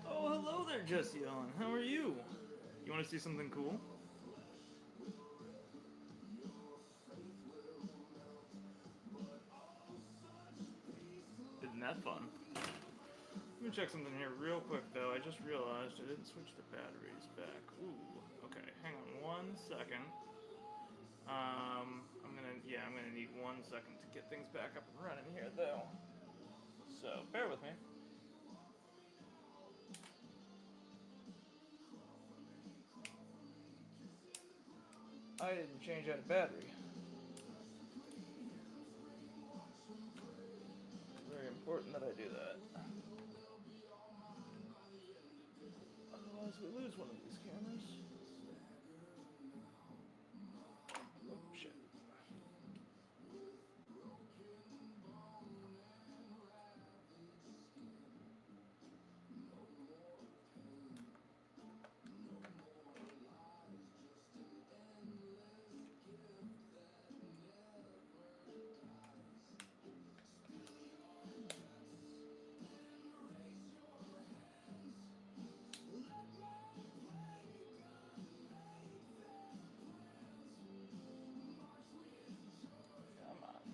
Oh, hello there, Jesse Ellen. How are you? You want to see something cool? Isn't that fun? Let me check something here real quick, though. I just realized I didn't switch the batteries back. Ooh, okay. Hang on 1 second. I'm gonna need 1 second to get things back up and running here, though. So, bear with me. I didn't change out a battery. It's very important that I do that. Otherwise, we lose one of these cameras. Oh, shit. Come on.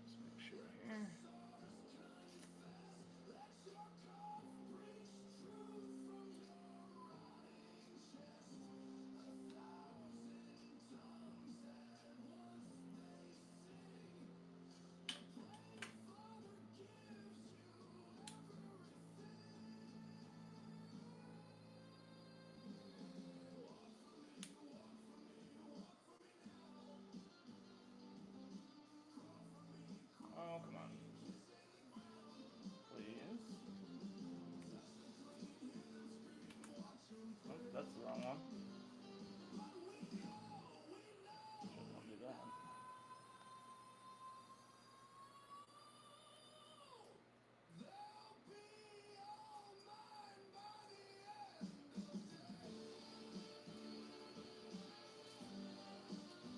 Let's make sure here. Oh, come on. Please. Oh, that's the wrong one. Shouldn't want to do that.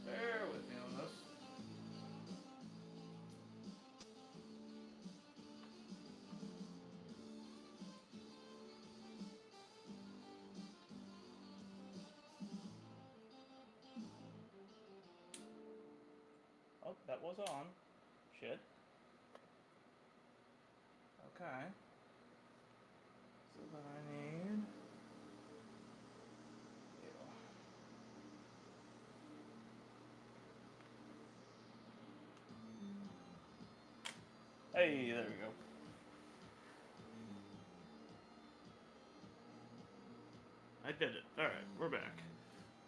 Bear with me on this. Oh, that was on. Shit. Okay. So then I need... Hey, there we go. I did it. Alright, we're back.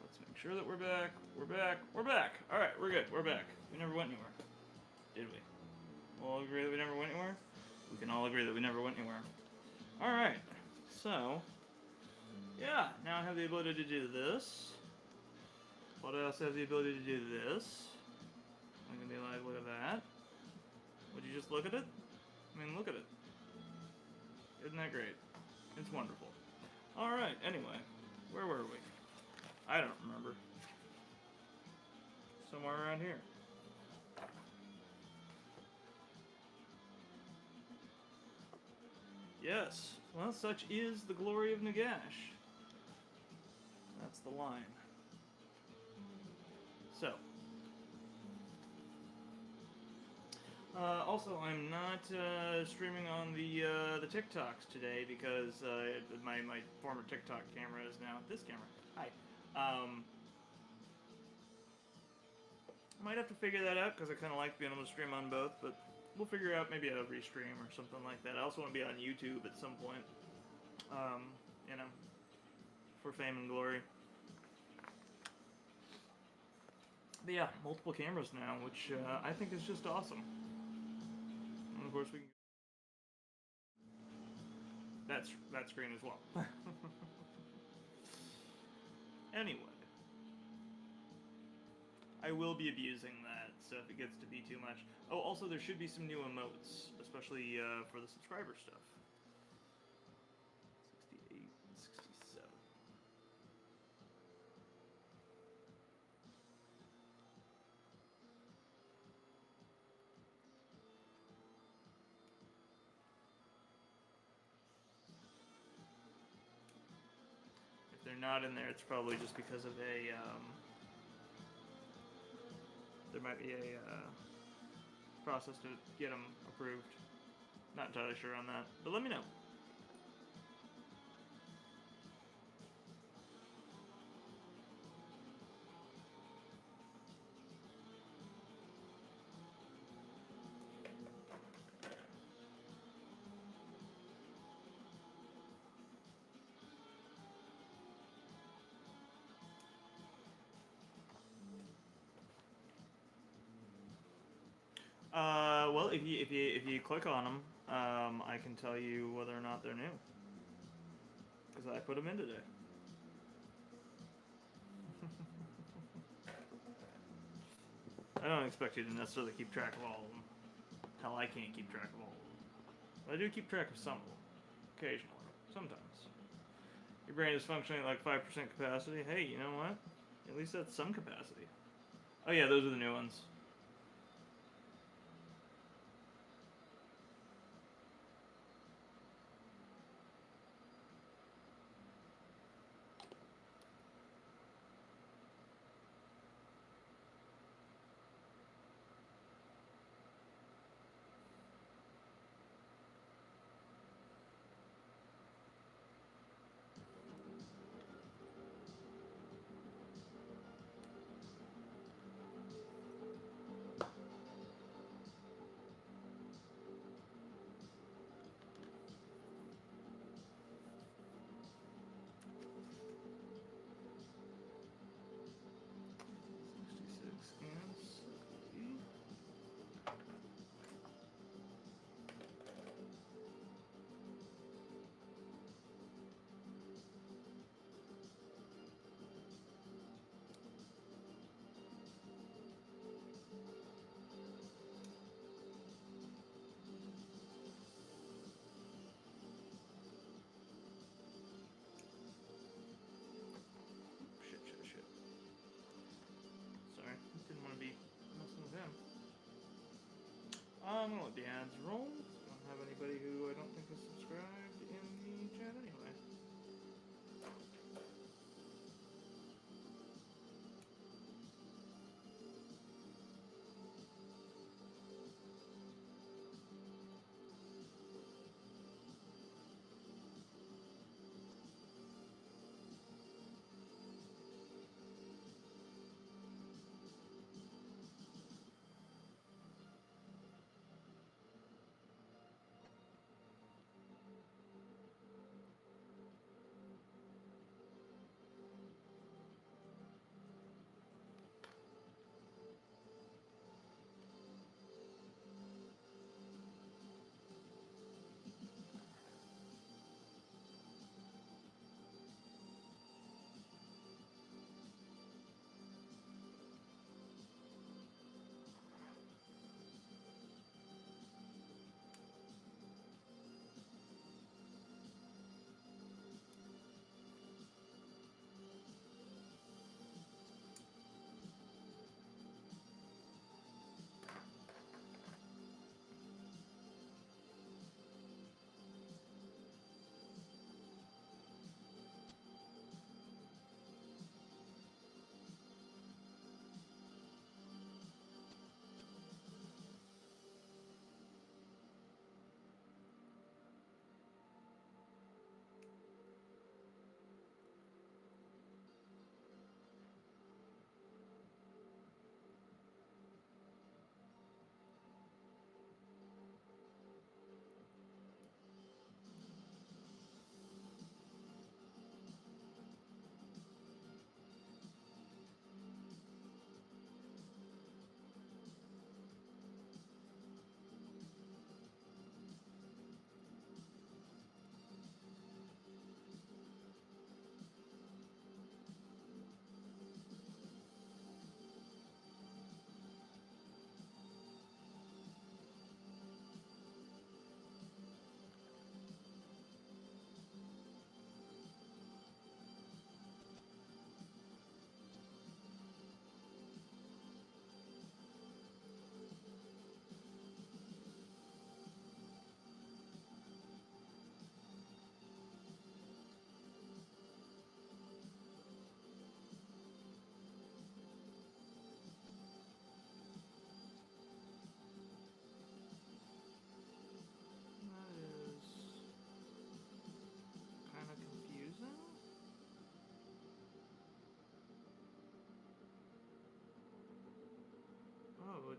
Let's make sure that we're back. We're back. We're back! Alright, we're good. We're back. We never went anywhere. Did we? We'll all agree that we never went anywhere? We can all agree that we never went anywhere. Alright. So, yeah, now I have the ability to do this. But I also have the ability to do this. I'm gonna be like, look at that. Would you just look at it? I mean, look at it. Isn't that great? It's wonderful. Alright, anyway. Where were we? I don't remember. Somewhere around here. Yes. Well, such is the glory of Nagash. That's the line. So. Also, I'm not streaming on the TikToks today because my former TikTok camera is now this camera. Hi. Might have to figure that out because I kind of like being able to stream on both, but we'll figure out maybe a restream or something like that. I also want to be on YouTube at some point. you know, for fame and glory. But yeah, multiple cameras now, which I think is just awesome. And of course we can that screen as well. Anyway, I will be abusing that, so if it gets to be too much. Oh, also there should be some new emotes, especially for the subscriber stuff. 68, 67. If they're not in there, it's probably just because of a, there might be a process to get them approved. Not entirely sure on that, but let me know. Well, if you click on them, I can tell you whether or not they're new, because I put them in today. I don't expect you to necessarily keep track of all of them. Hell, I can't keep track of all of them. But I do keep track of some of them, occasionally, sometimes. Your brain is functioning at like 5% capacity. Hey, you know what? At least that's some capacity. Oh yeah, those are the new ones. Shit. Sorry, didn't want to be messing with him. I'm gonna let the ads roll. I don't have anybody who I don't think is subscribed in the chat anyway.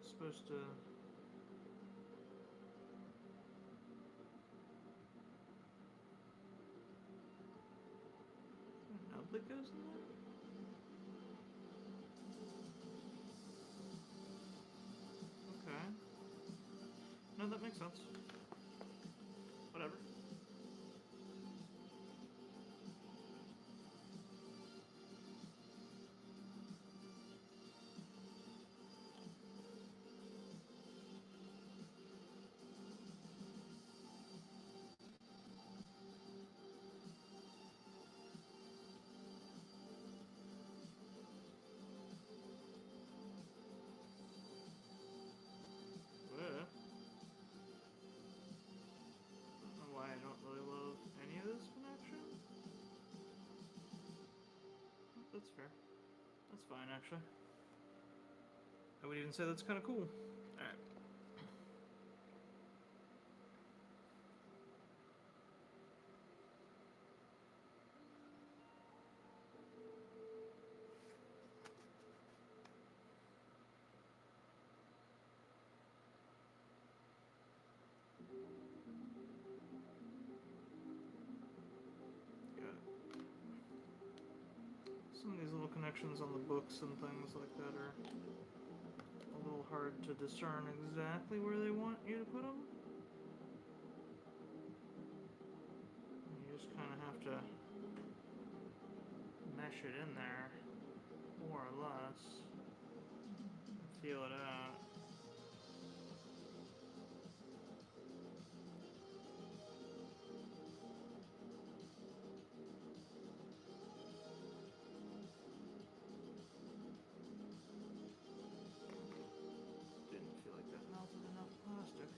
It's supposed to... An nub that goes in there? Okay. No, that makes sense. Whatever. I don't know why I don't really love any of this connection. That's fair. That's fine, actually. I would even say that's kind of cool. Alright. Got some of these little connections on the books and things like that are a little hard to discern exactly where they want you to put them. You just kind of have to mesh it in there, more or less, and feel it out. Didn't feel like that melted enough plastic.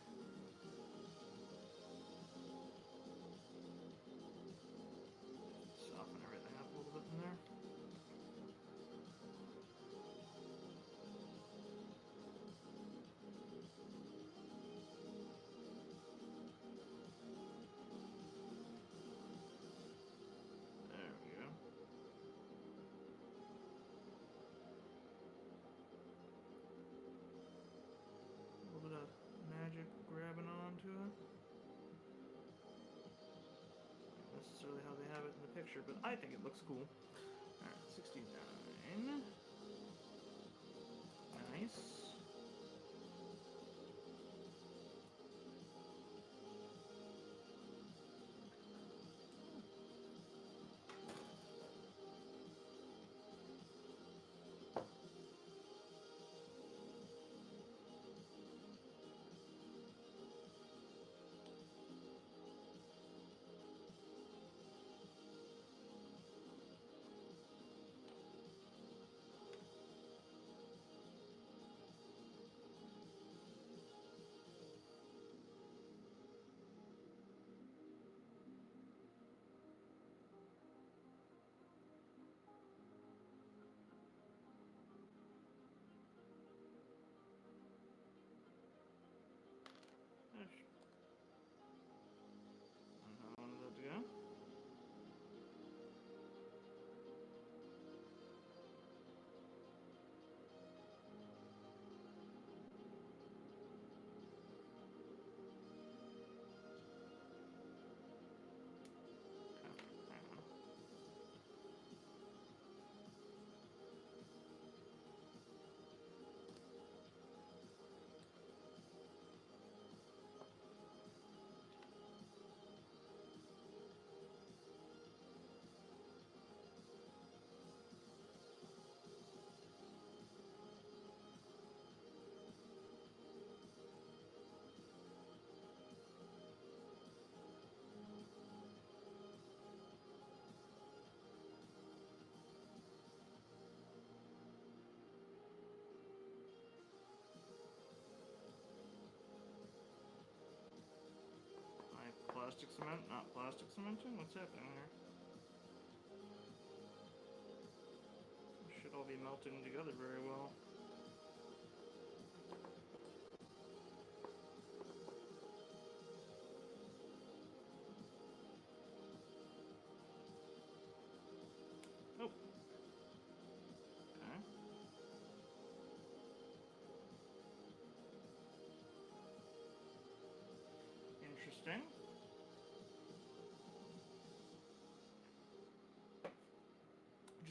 Soften everything up a little bit in there. There we go. A little bit of magic grabbing onto it. Not necessarily how they have it in the picture, but I think it looks cool. Alright, 69. Nice. And how I wanted that to go. Plastic cement, not plastic cementing? What's happening here? This should all be melting together very well. Oh. Okay.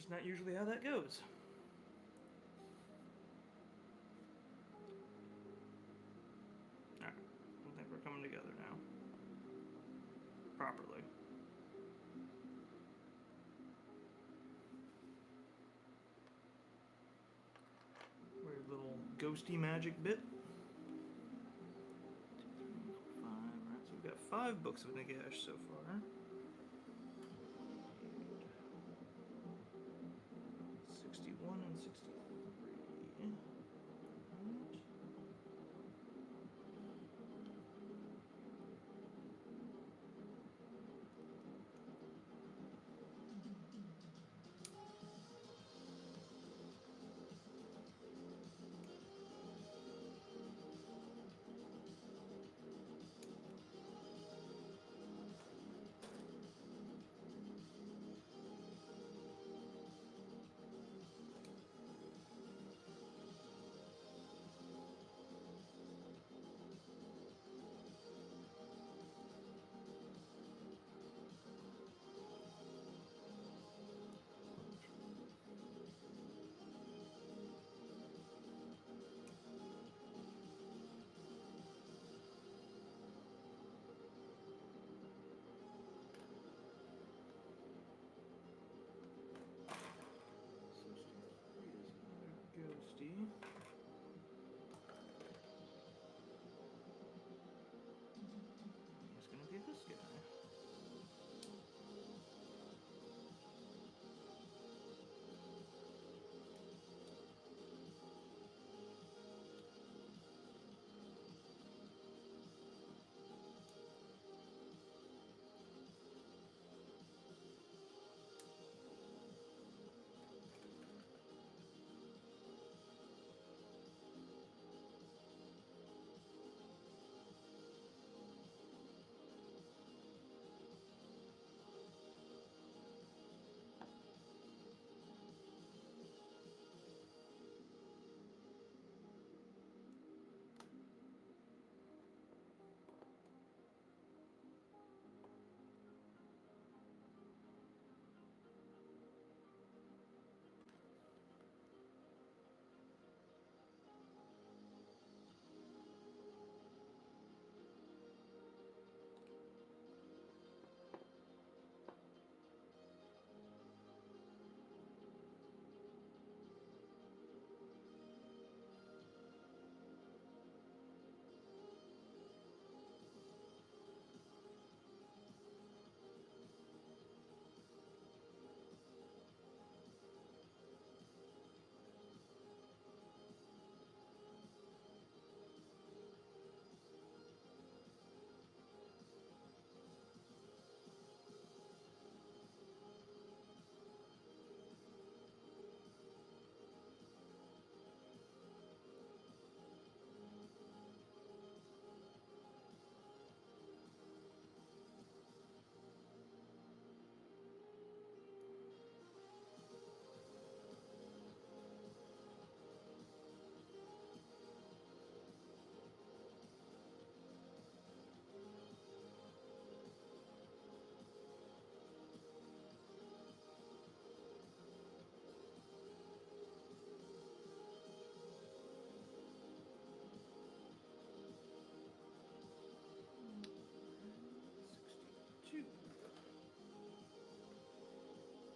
just not usually how that goes. Alright, I think we're coming together now. Properly. Weird little ghosty magic bit. 5, right? So we've got 5 books of Nagash so far. 61 and 63. Ghosty. It's gonna be this guy.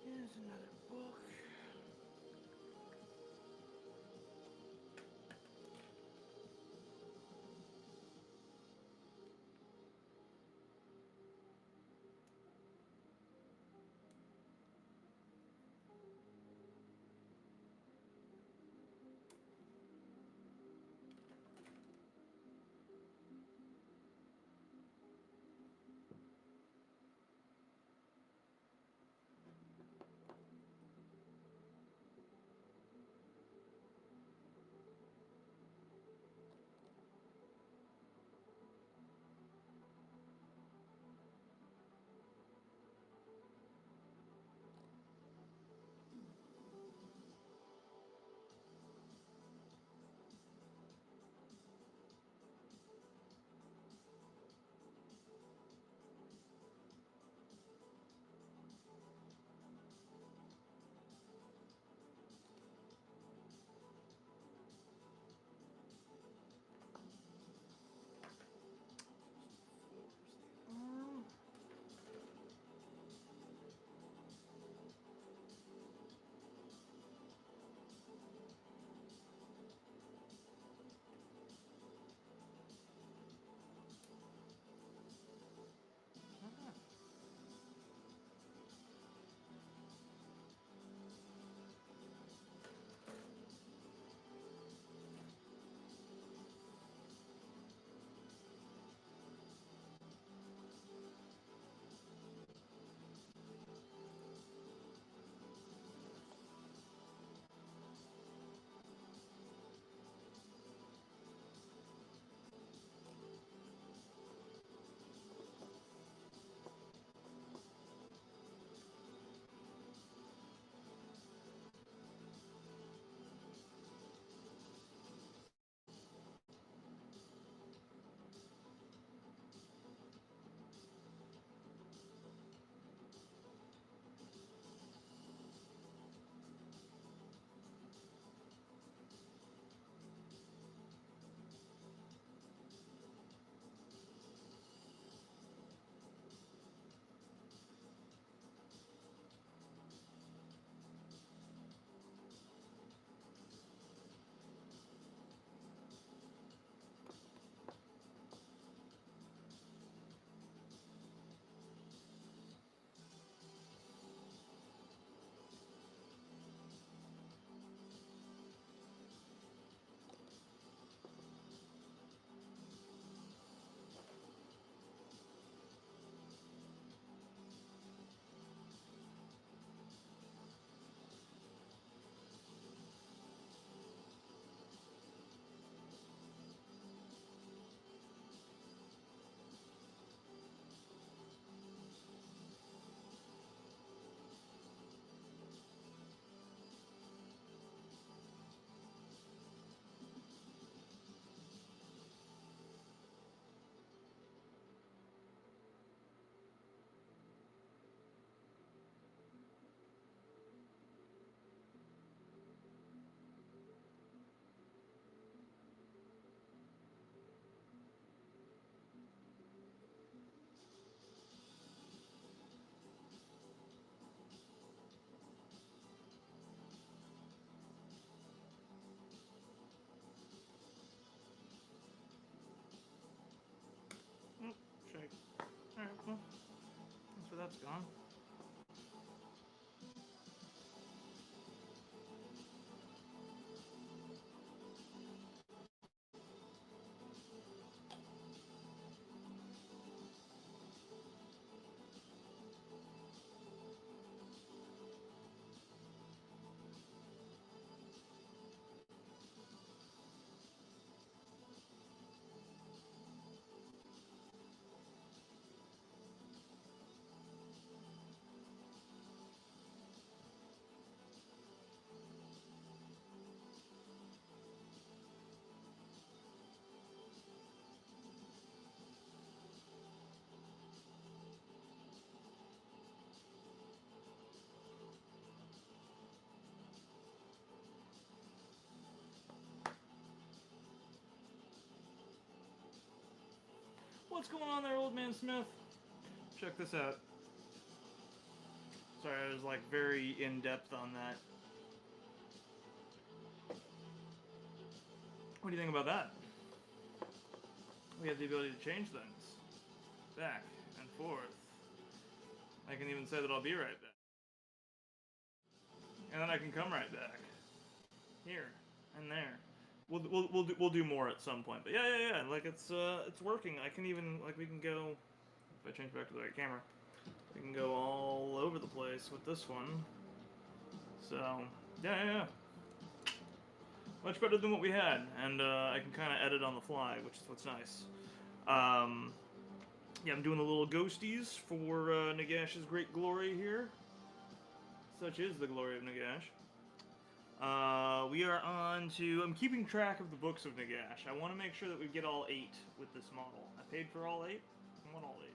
Here's another book. that's gone. What's going on there, old man Smith? Check this out. Sorry, I was like very in-depth on that. What do you think about that? We have the ability to change things. Back and forth. I can even say that I'll be right back. And then I can come right back. Here and there. We'll do more at some point. But yeah. Like it's working. I can even like we can go if I change back to the right camera. We can go all over the place with this one. So yeah. Much better than what we had, and I can kind of edit on the fly, which is what's nice. Yeah, I'm doing the little ghosties for Nagash's great glory here. Such is the glory of Nagash. We are on to... I'm keeping track of the books of Nagash. I want to make sure that we get all 8 with this model. I paid for all 8. I want all 8.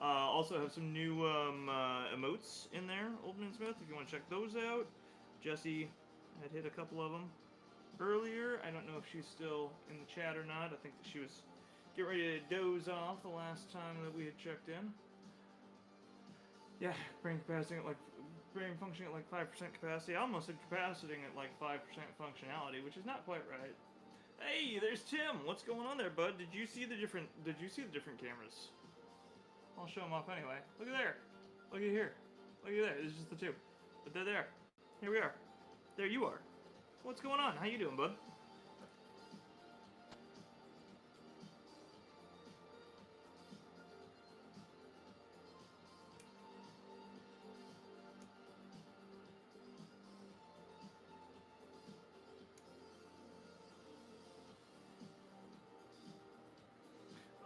Also have some new emotes in there, Old Man Smith, if you want to check those out. Jessie had hit a couple of them earlier. I don't know if she's still in the chat or not. I think that she was getting ready to doze off the last time that we had checked in. Yeah, brain functioning at like 5% capacity. I almost said capacity at like 5% functionality, which is not quite right. Hey, there's Tim. What's going on there, bud? Did you see the different cameras? I'll show them off anyway. Look at there. Look at here. Look at there. It's just the two. But they're there. Here we are. There you are. What's going on? How you doing, bud?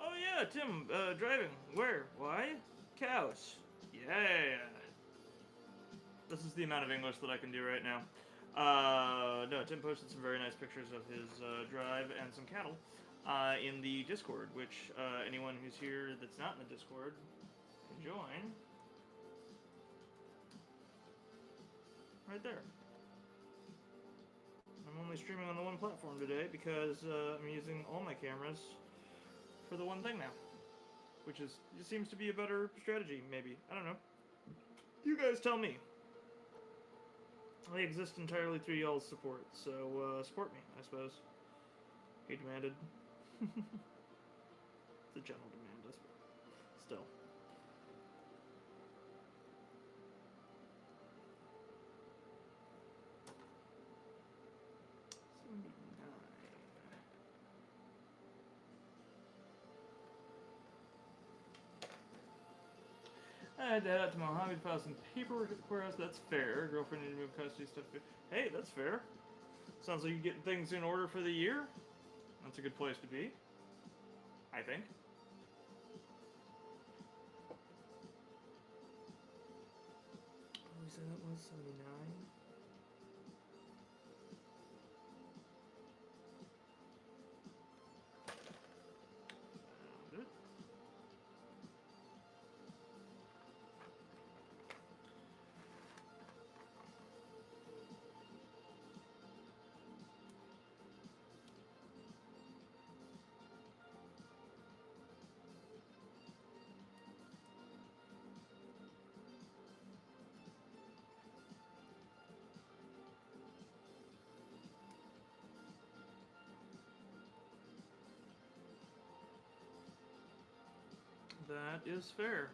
Oh yeah, Tim, driving. Where? Why? Cows. Yeah. This is the amount of English that I can do right now. No, Tim posted some very nice pictures of his drive and some cattle in the Discord, which anyone who's here that's not in the Discord can join. Right there. I'm only streaming on the one platform today because I'm using all my cameras for the one thing now, which is just seems to be a better strategy. Maybe I don't know. You guys tell me. I exist entirely through y'all's support, so support me, I suppose. He demanded. It's a general demand, I suppose. Still. I had to head out to Mojave to file some paperwork at the courthouse. That's fair. Girlfriend need to move custody stuff. Hey, that's fair. Sounds like you're getting things in order for the year. That's a good place to be, I think. Oh, we said that was 79. That is fair.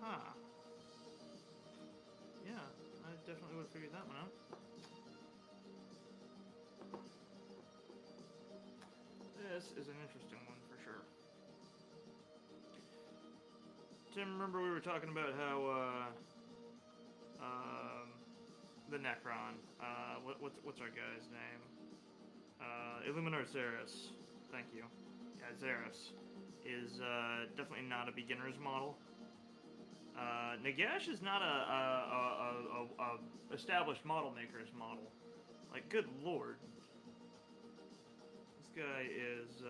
Huh. Yeah, I definitely would have figured that one out. This is an interesting one for sure. Tim, remember we were talking about how the Necron, what's our guy's name? Illuminar Xeris. Thank you. Yeah, Xeris is definitely not a beginner's model. Nagash is not a established model maker's model. Like, good lord. This guy is,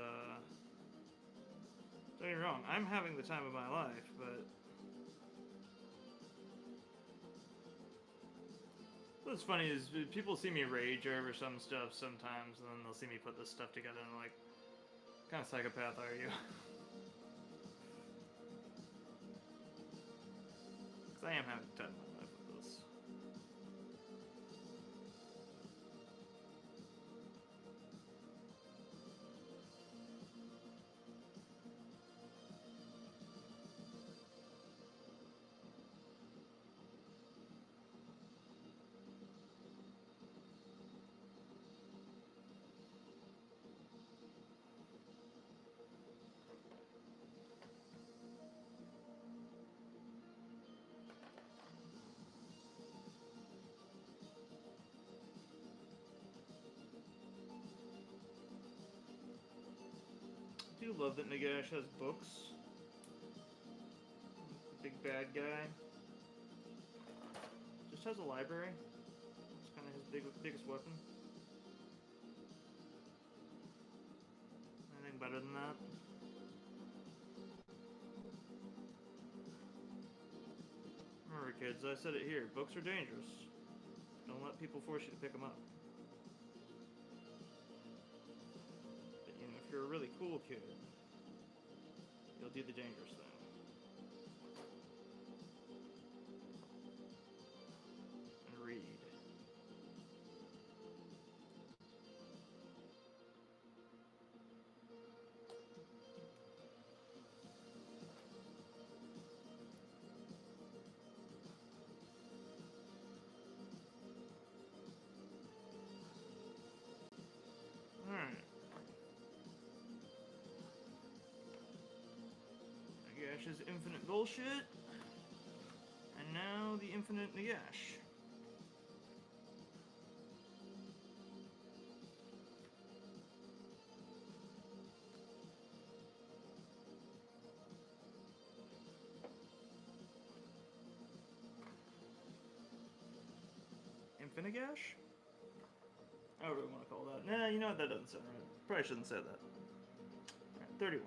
don't get me wrong, I'm having the time of my life, but what's funny is people see me rage over some stuff sometimes, and then they'll see me put this stuff together, and they're like, what kind of psychopath are you? Because I am having the time of my life with this. I do love that Nagash has books. The big bad guy just has a library. It's kind of his biggest weapon. Anything better than that? Remember, kids, I said it here. Books are dangerous. Don't let people force you to pick them up. But, you know, if you're a really cool kid, you'll do the dangerous thing. And read. Alright. Nagash's infinite bullshit. And now the infinite Nagash. Infinigash? I don't really want to call that. Nah, you know what? That doesn't sound right. Probably shouldn't say that. Alright, 31.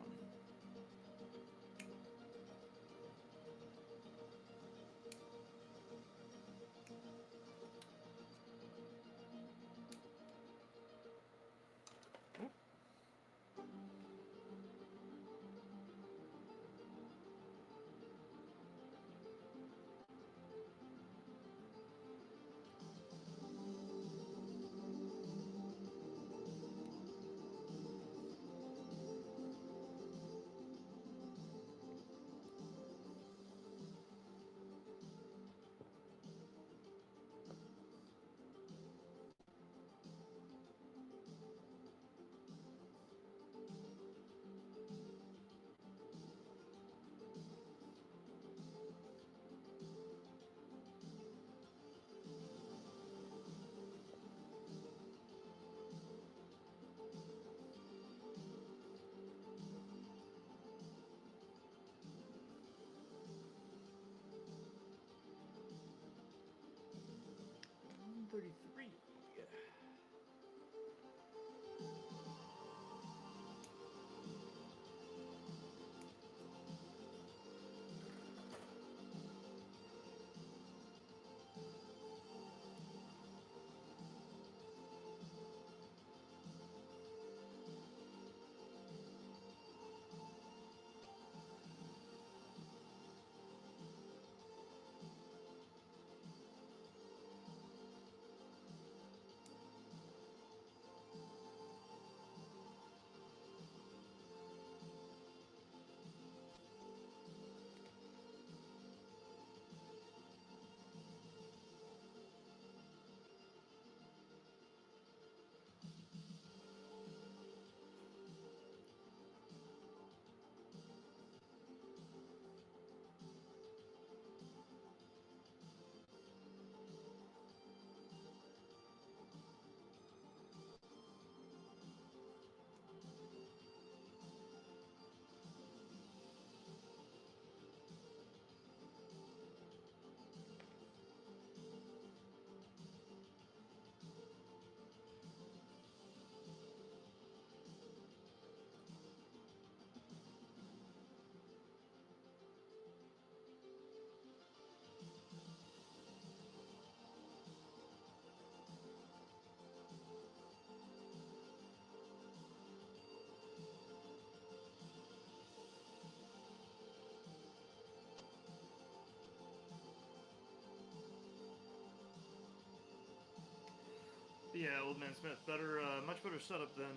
Old Man Smith. Better, much better setup than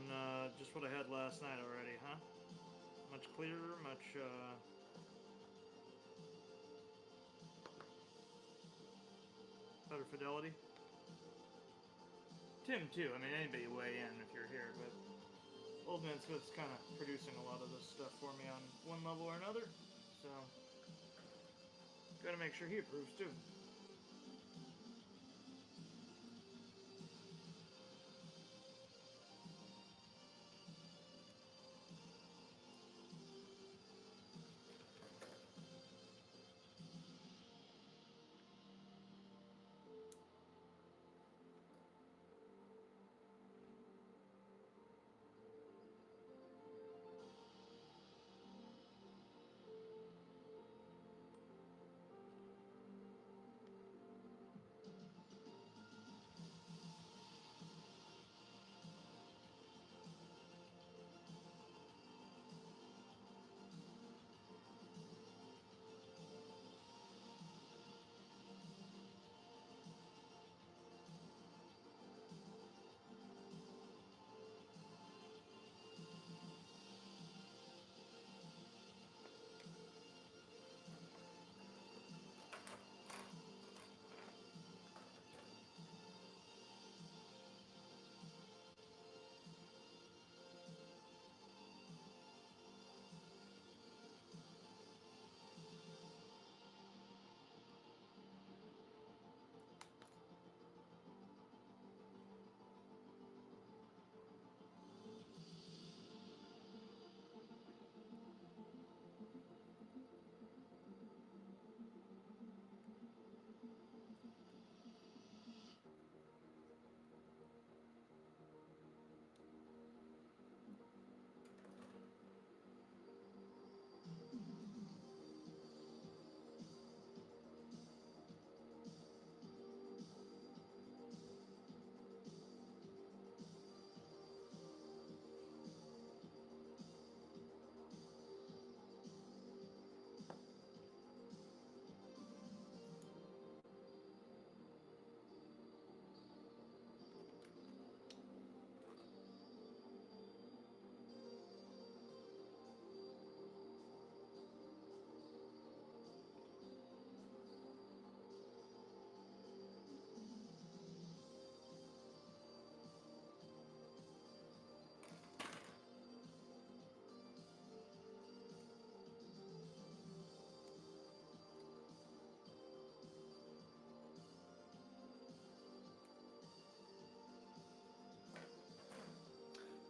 just what I had last night already, huh? Much clearer, much better fidelity. Tim too. I mean, anybody weigh in if you're here, but Old Man Smith's kind of producing a lot of this stuff for me on one level or another, so gotta make sure he approves too.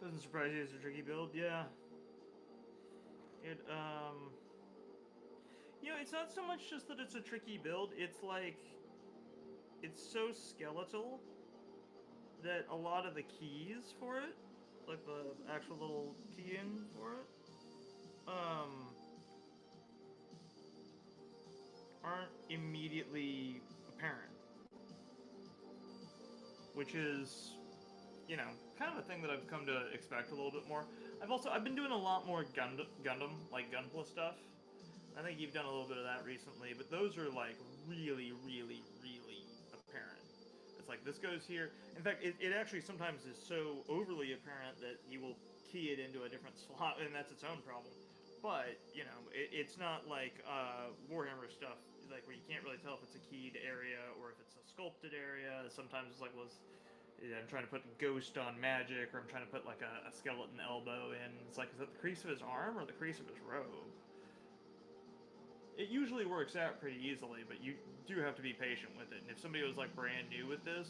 Doesn't surprise you it's a tricky build, yeah. It, you know, it's not so much just that it's a tricky build, it's like, it's so skeletal that a lot of the keys for it, like the actual little key-in for it, aren't immediately apparent. Which is, you know, kind of a thing that I've come to expect a little bit more. I've been doing a lot more Gundam, like Gunpla stuff. I think you've done a little bit of that recently, but those are like really, really, really apparent. It's like this goes here. In fact, it actually sometimes is so overly apparent that you will key it into a different slot, and that's its own problem. But, you know, it's not like Warhammer stuff, like where you can't really tell if it's a keyed area or if it's a sculpted area. Sometimes it's like, well, I'm trying to put a ghost on magic, or I'm trying to put like a skeleton elbow in. It's like, is that the crease of his arm or the crease of his robe? It usually works out pretty easily, but you do have to be patient with it. And if somebody was like brand new with this,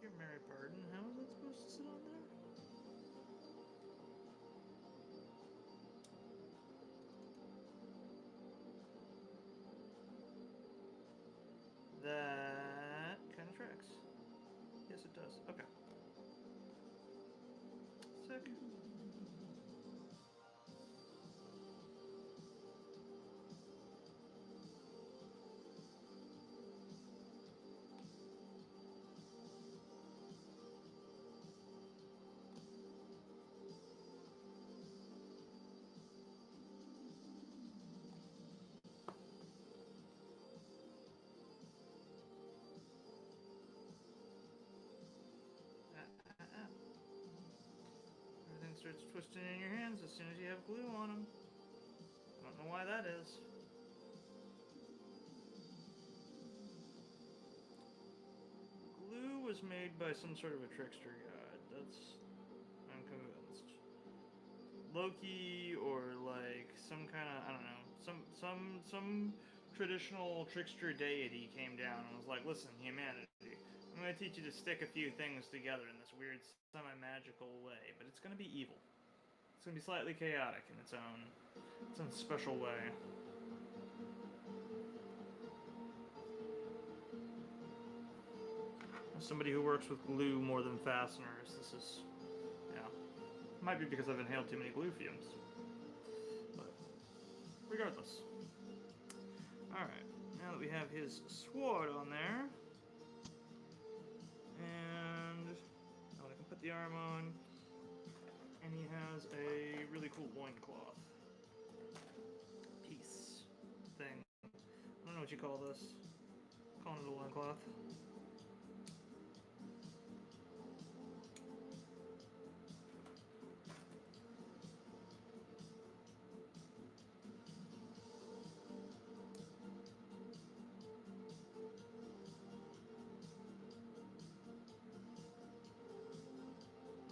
your merry pardon. How is that supposed to sit on there? That kind of tracks. Yes, it does. Okay. Sick. Everything starts twisting in your hands as soon as you have glue on them. I don't know why that is. Glue was made by some sort of a trickster god. I'm convinced. Loki or like some kind of, I don't know, some traditional trickster deity came down and was like, listen, humanity, I'm going to teach you to stick a few things together in this weird semi-magical way, but it's going to be evil. It's going to be slightly chaotic in its own special way. As somebody who works with glue more than fasteners, this is, yeah, might be because I've inhaled too many glue fumes. But regardless. Alright, now that we have his sword on there, and I can put the arm on, and he has a really cool loincloth piece thing. I don't know what you call this. I'm calling it a loincloth.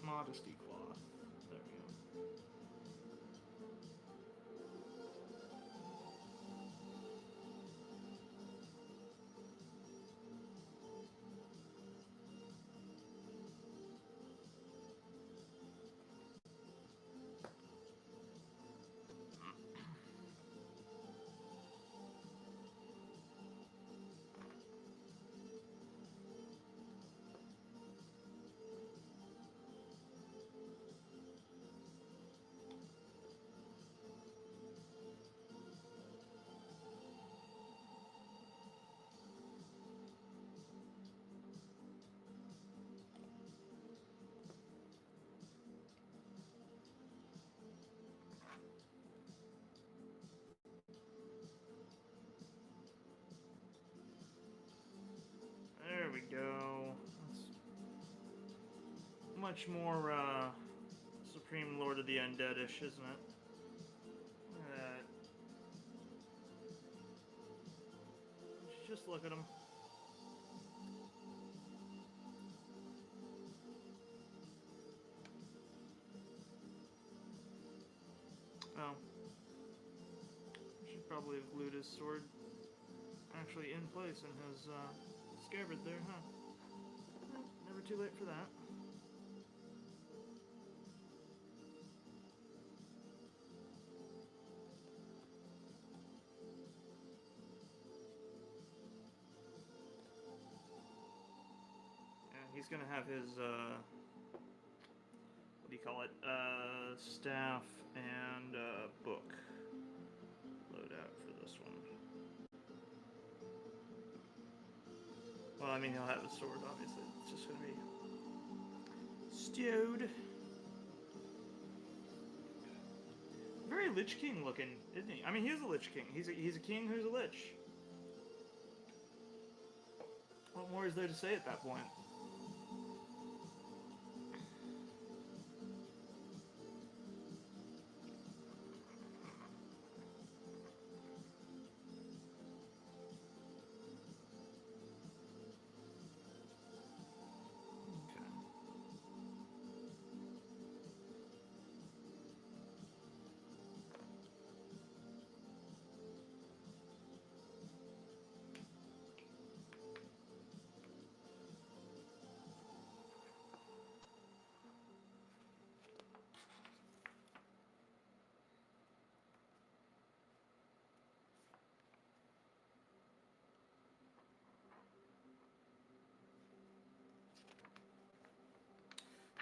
Modesty cloth. There we go. There we go. That's much more Supreme Lord of the Undeadish, isn't it? Look at that. Just look at him. Oh. Should probably have glued his sword actually in place in his scabbard there, huh? Well, never too late for that. Yeah, he's gonna have his, what do you call it? Staff and book load out for this one. Well, I mean, he'll have his sword, obviously. It's just gonna be stewed. Very Lich King looking, isn't he? I mean, he is a Lich King. He's a king who's a Lich. What more is there to say at that point?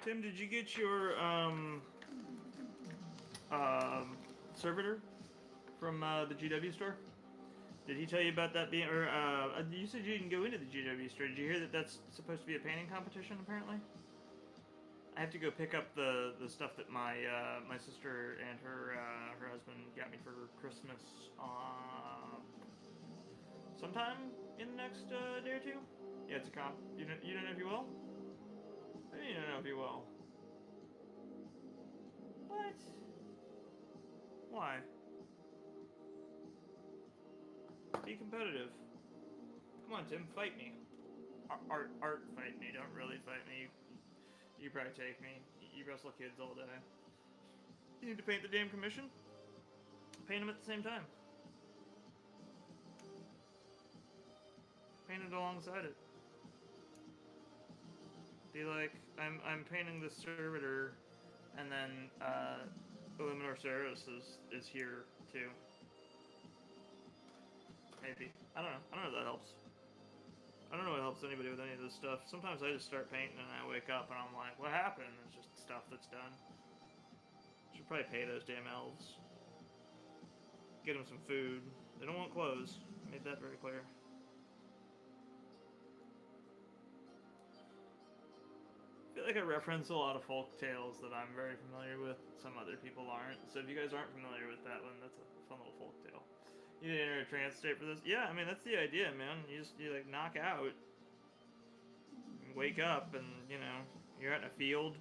Tim, did you get your servitor from the GW store? Did he tell you about that being, or you said you didn't go into the GW store. Did you hear that that's supposed to be a painting competition, apparently? I have to go pick up the stuff that my my sister and her husband got me for Christmas sometime in the next day or two. Yeah, it's a comp. You don't know if you will? You don't know if you will. What? Why? Be competitive. Come on, Tim, fight me. Art, fight me. Don't really fight me. You probably take me. You wrestle kids all day. You need to paint the damn commission? Paint them at the same time. Paint it alongside it. Be like, I'm painting the servitor, and then Illuminor Ceros is here too. Maybe. I don't know if that helps. I don't know what helps anybody with any of this stuff. Sometimes I just start painting and I wake up and I'm like, what happened? It's just stuff that's done. Should probably pay those damn elves. Get them some food. They don't want clothes. Made that very clear. I feel like I reference a lot of folk tales that I'm very familiar with. Some other people aren't. So if you guys aren't familiar with that one, that's a fun little folk tale. You didn't enter a trance state for this? Yeah, I mean, that's the idea, man. You like, knock out. Wake up, and, you know, you're out in a field.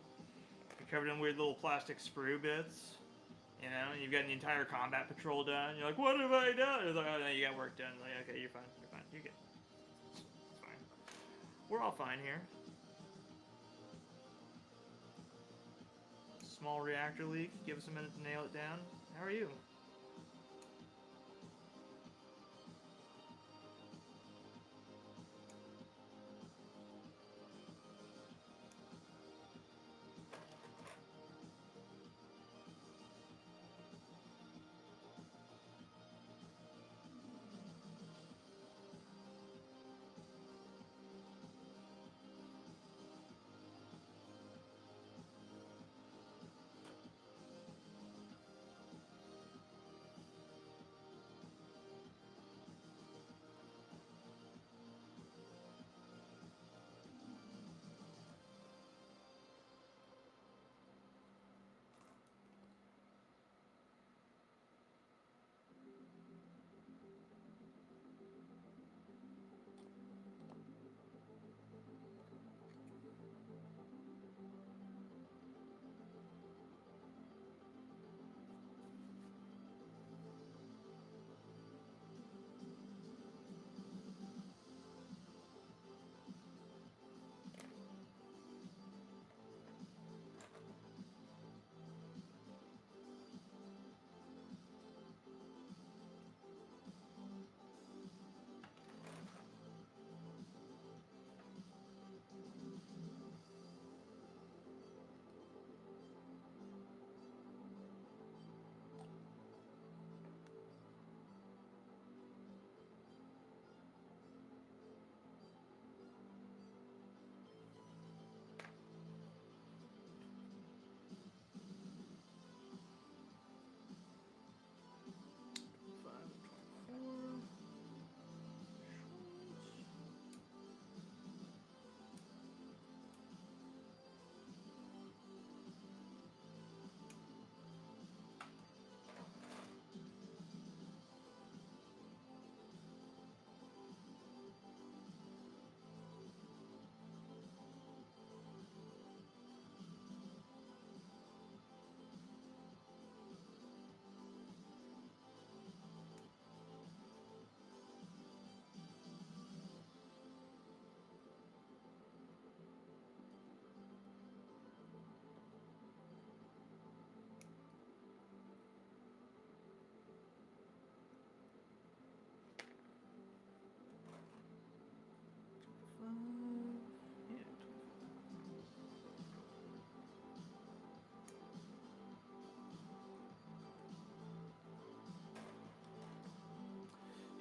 You're covered in weird little plastic sprue bits. You know, and you've got an entire combat patrol done. You're like, what have I done? It's like, oh, no, you got work done. Like, okay, you're fine. You're fine. You're good. It's fine. We're all fine here. Small reactor leak. Give us a minute to nail it down. How are you?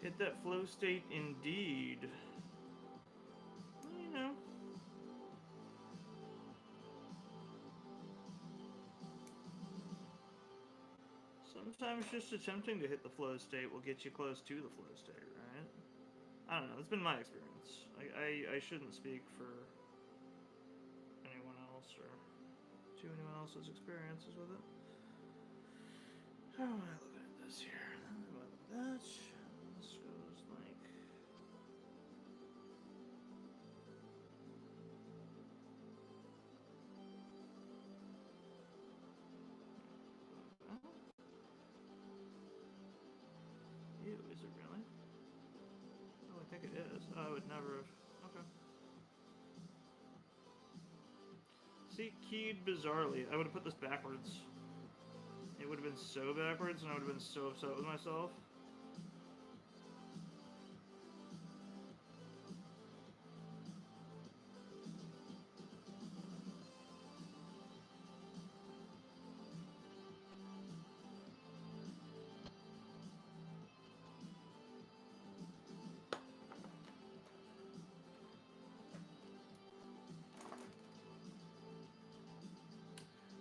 Hit that flow state indeed. Well, you know. Sometimes just attempting to hit the flow state will get you close to the flow state, right? I don't know. That's been my experience. I shouldn't speak for anyone else or to anyone else's experiences with it. How am I looking at this here? That. This goes like. Ew, is it really? Oh, I think it is. Oh, I would never have. Okay. See, keyed bizarrely. I would have put this backwards. It would have been so backwards, and I would have been so upset with myself.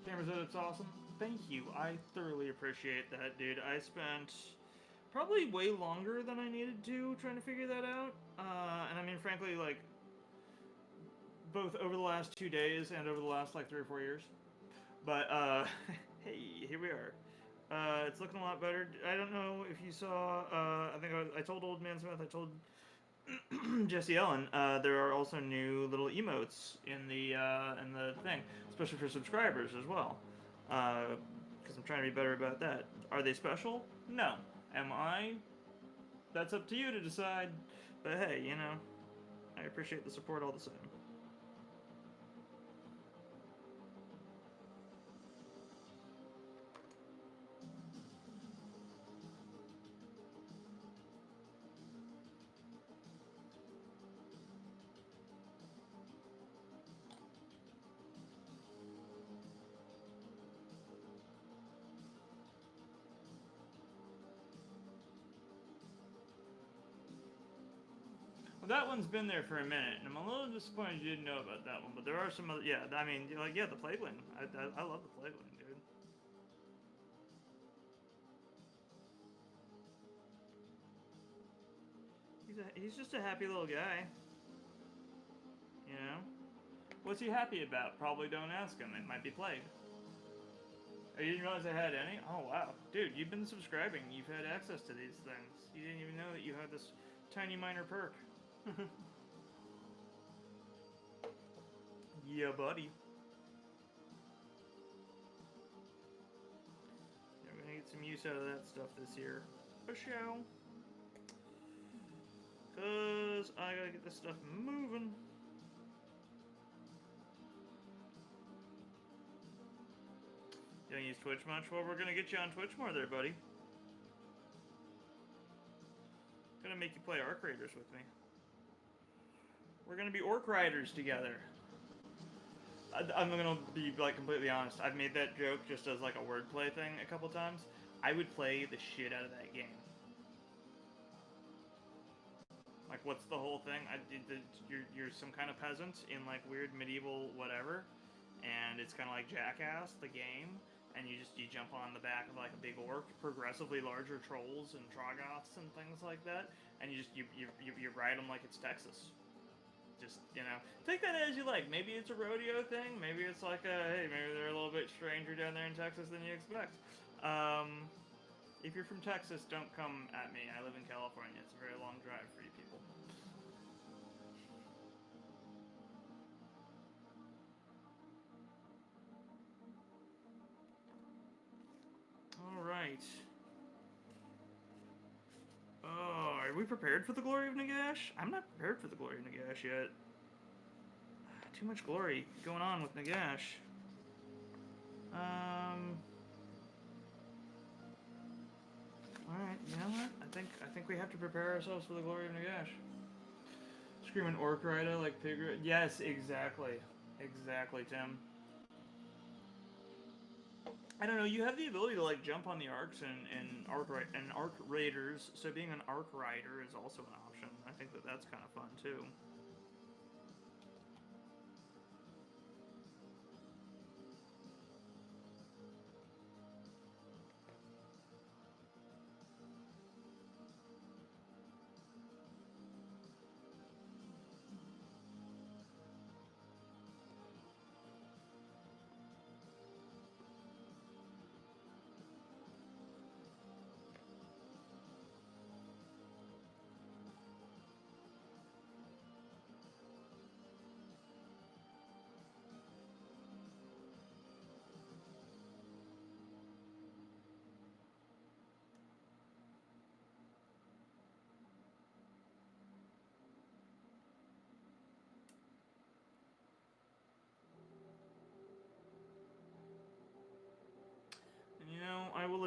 Cameron said it's awesome. Thank you. I thoroughly appreciate that, dude. I spent probably way longer than I needed to trying to figure that out. And I mean, frankly, like, both over the last 2 days and over the last, like, 3 or 4 years. But, hey, here we are. It's looking a lot better. I don't know if you saw, I think I told Old Man Smith, I told Jesse Ellen, there are also new little emotes in the thing, especially for subscribers as well. Because I'm trying to be better about that. Are they special? No. Am I? That's up to you to decide. But hey, you know, I appreciate the support all the same. Well, that one's been there for a minute, and I'm a little disappointed you didn't know about that one. But there are some other, yeah. I mean, like, yeah, the Plague Wing. I love the Plague Wing, dude. He's just a happy little guy. You know? What's he happy about? Probably don't ask him. It might be plague. Oh, you didn't realize I had any? Oh, wow. Dude, you've been subscribing. You've had access to these things. You didn't even know that you had this tiny minor perk. Yeah, buddy. Yeah, we're gonna get some use out of that stuff this year. For sure. Cause I gotta get this stuff moving. You don't use Twitch much? Well, we're gonna get you on Twitch more there, buddy. Gonna make you play Arc Raiders with me. We're gonna be Orc Riders together. I'm gonna be like completely honest. I've made that joke just as like a wordplay thing a couple times. I would play the shit out of that game. Like, what's the whole thing? You're some kind of peasant in like weird medieval whatever, and it's kind of like Jackass the game, and you jump on the back of like a big orc, progressively larger trolls and Troggoths and things like that, and you ride them like it's Texas. Just, you know, take that as you like. Maybe it's a rodeo thing. Maybe it's like hey, maybe they're a little bit stranger down there in Texas than you expect. If you're from Texas, don't come at me. I live in California. It's a very long drive for you people. All right. Oh, are we prepared for the glory of Nagash? I'm not prepared for the glory of Nagash yet. Too much glory going on with Nagash. Alright, you know what? I think we have to prepare ourselves for the glory of Nagash. Screaming Orc Rider like Pig. Yes, exactly. Exactly, Tim. I don't know, you have the ability to like jump on the arcs and arc raiders, so being an arc rider is also an option. I think that that's kind of fun too.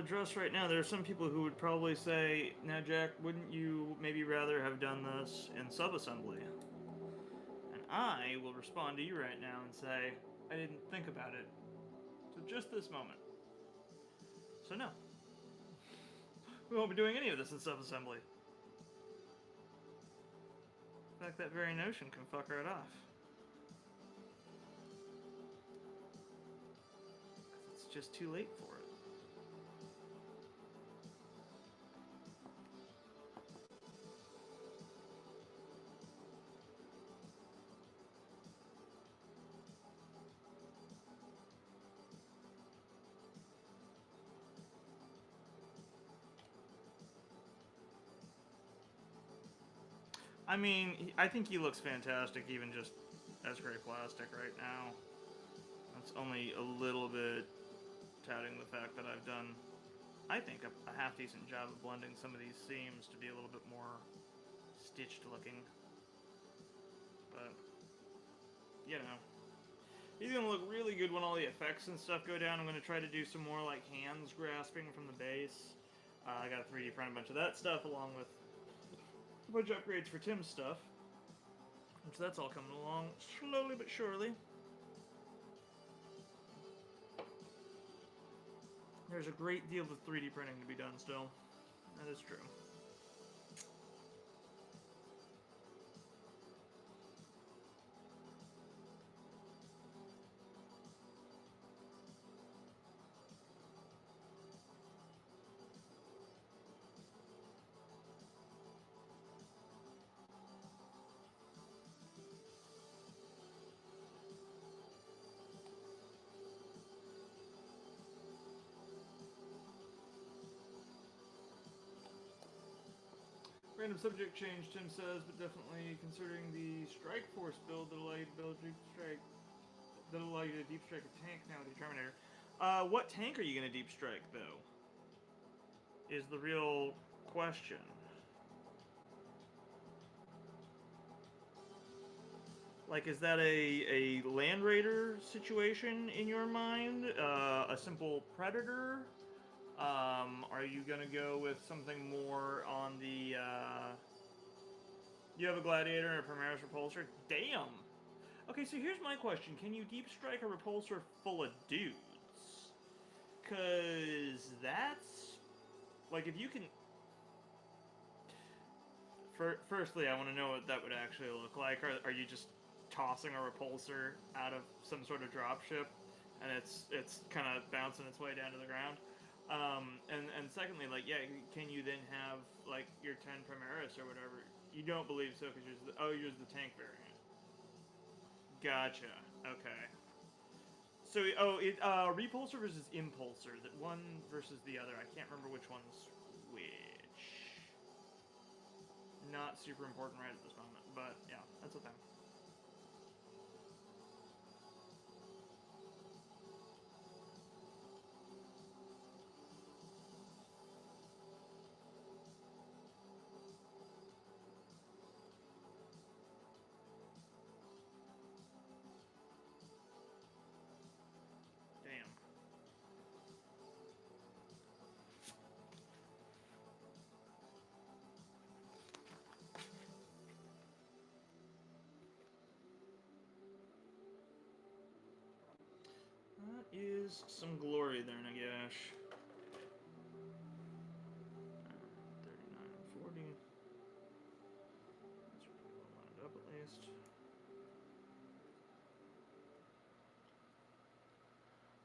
dress right now, there are some people who would probably say, now Jack, wouldn't you maybe rather have done this in subassembly? And I will respond to you right now and say, I didn't think about it. So just this moment. So no. We won't be doing any of this in subassembly. In fact, that very notion can fuck right off. It's just too late for it. I mean, I think he looks fantastic even just as gray plastic right now. That's only a little bit touting the fact that I've done, I think, a half-decent job of blending some of these seams to be a little bit more stitched looking. But, you know. He's gonna look really good when all the effects and stuff go down. I'm gonna try to do some more like hands grasping from the base. I got 3D print a bunch of that stuff along with a bunch of upgrades for Tim's stuff. So that's all coming along slowly but surely. There's a great deal of 3D printing to be done still. That is true. Random subject change, Tim says, but definitely considering the Strike Force build that allow you to build deep strike, that allow you to deep strike a tank now with the Terminator. What tank are you gonna deep strike though? Is the real question. Like, is that a Land Raider situation in your mind? A simple Predator? Are you gonna go with something more on the, you have a Gladiator and a Primaris Repulsor? Damn! Okay, so here's my question. Can you deep strike a Repulsor full of dudes? Cause that's... Like, if you can... Firstly, I want to know what that would actually look like. Are you just tossing a Repulsor out of some sort of dropship, and it's kind of bouncing its way down to the ground? And secondly, like, yeah, can you then have, like, your 10 Primaris or whatever? You don't believe so because you're the tank variant. Gotcha. Okay. So, Repulsor versus Impulsor. That one versus the other. I can't remember which one's which. Not super important right at this moment, but yeah, that's a thing. Damn. That is some glory there, Nagash. 39 and 40. That's pretty well lined up at least.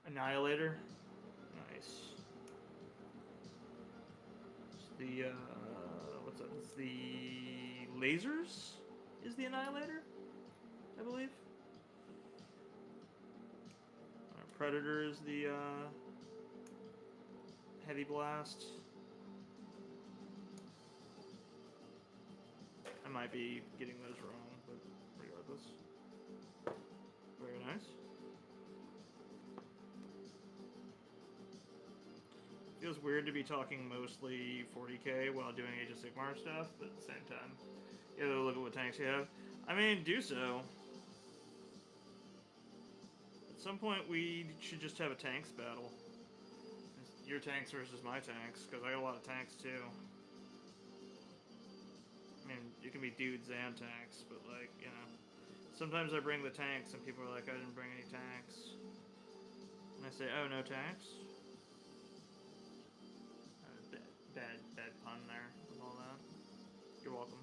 Annihilator. Nice. It's the, what's that? It's the lasers? Is the Annihilator? I believe. Predator is the, Heavy Blast. I might be getting those wrong, but regardless. Very nice. Feels weird to be talking mostly 40k while doing Age of Sigmar stuff, but at the same time, you gotta look at what tanks you have. I mean, do so. At some point, we should just have a tanks battle. your tanks versus my tanks, because I got a lot of tanks too. I mean, you can be dudes and tanks, but like, you know. Sometimes I bring the tanks and people are like, I didn't bring any tanks. And I say, oh, no tanks? Bad pun there with all that. You're welcome.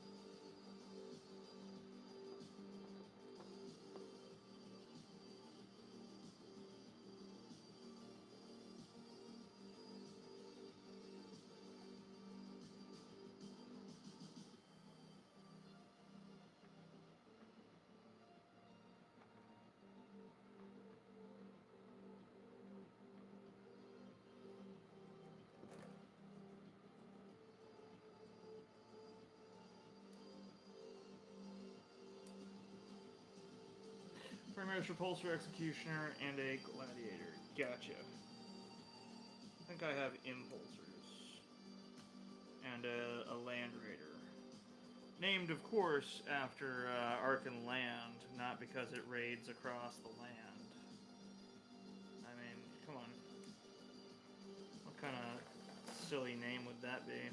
Primary Repulsor, Executioner, and a Gladiator. Gotcha. I think I have Impulsors. And a Land Raider. Named, of course, after Arkan Land, not because it raids across the land. I mean, come on. What kind of silly name would that be?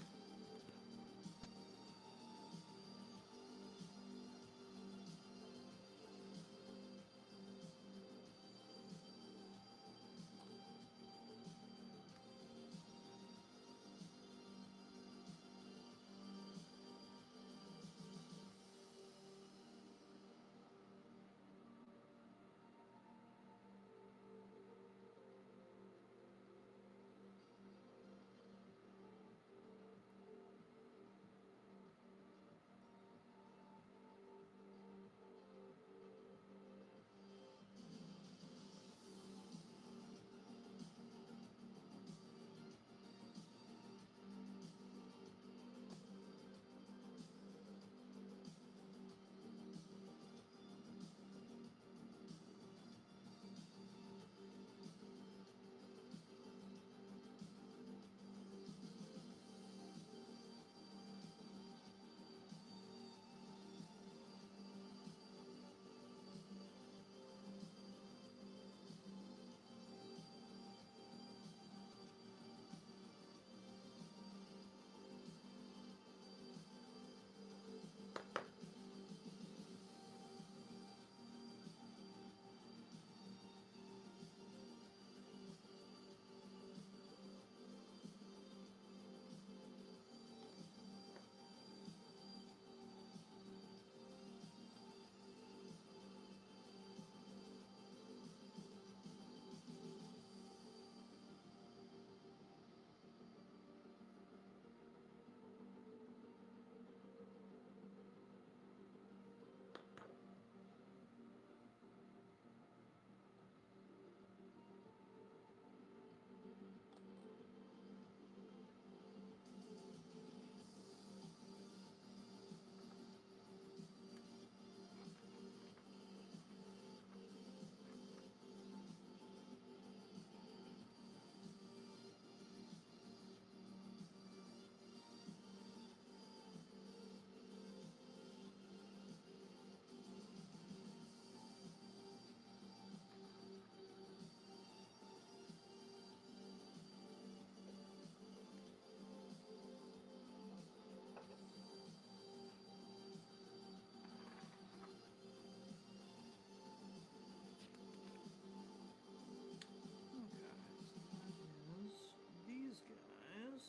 These guys.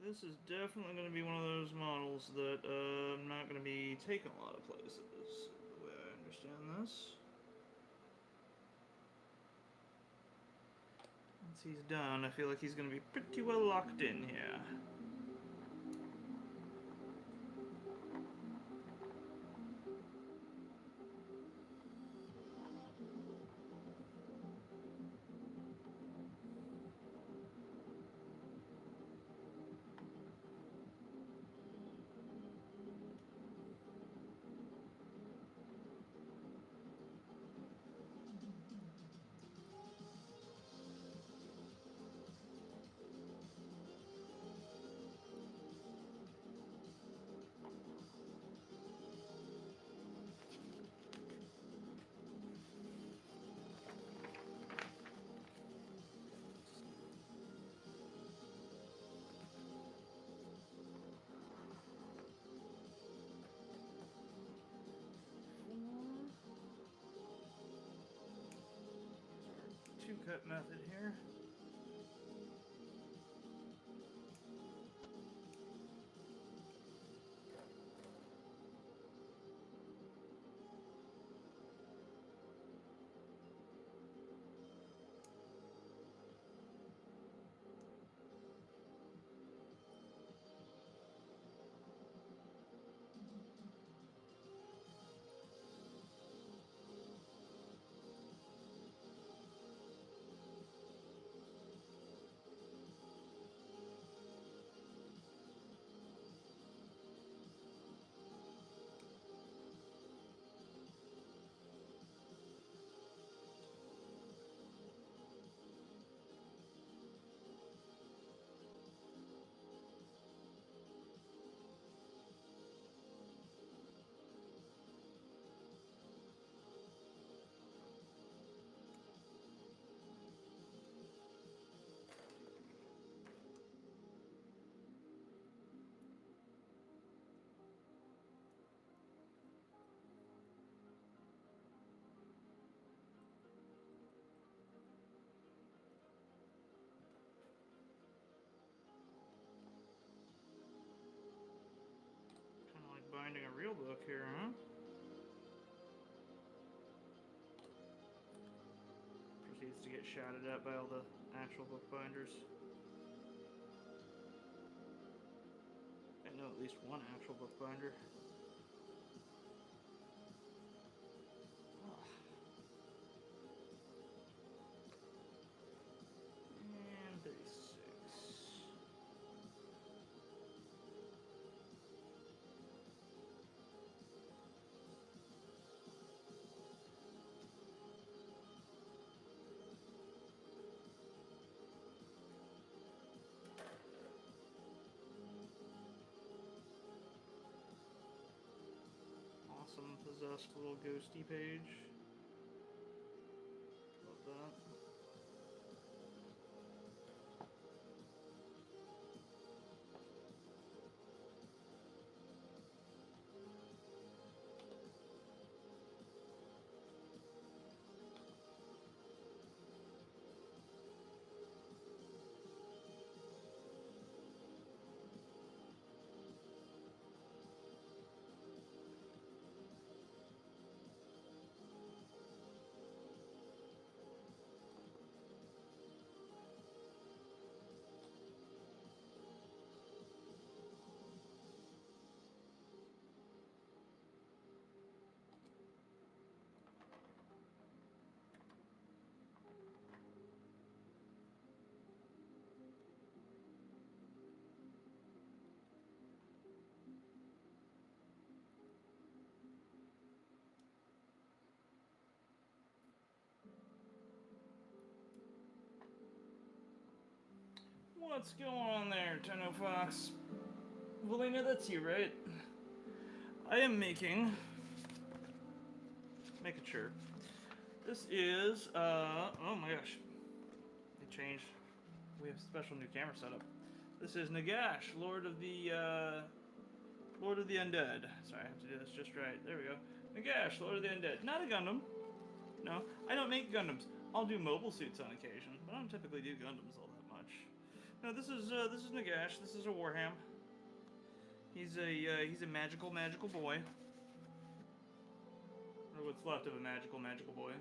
This is definitely going to be one of those models that I'm not going to be taking a lot of places, the way I understand this. Once he's done, I feel like he's going to be pretty well locked in here. shortcut method here. Kind of like binding a real book here, huh? Proceeds to get shouted at by all the actual bookbinders. I know at least one actual bookbinder. And 36. Awesome possessed little ghosty page. Love that. What's going on there, Tenno Fox? Valina, that's you, right? I am making sure. This is, oh my gosh. They changed. We have a special new camera setup. This is Nagash, Lord of the Undead. Sorry, I have to do this just right. There we go. Nagash, Lord of the Undead. Not a Gundam. No, I don't make Gundams. I'll do mobile suits on occasion, but I don't typically do Gundams all that much. No, this is Nagash. This is a Warham. He's a magical boy. Or what's left of a magical boy.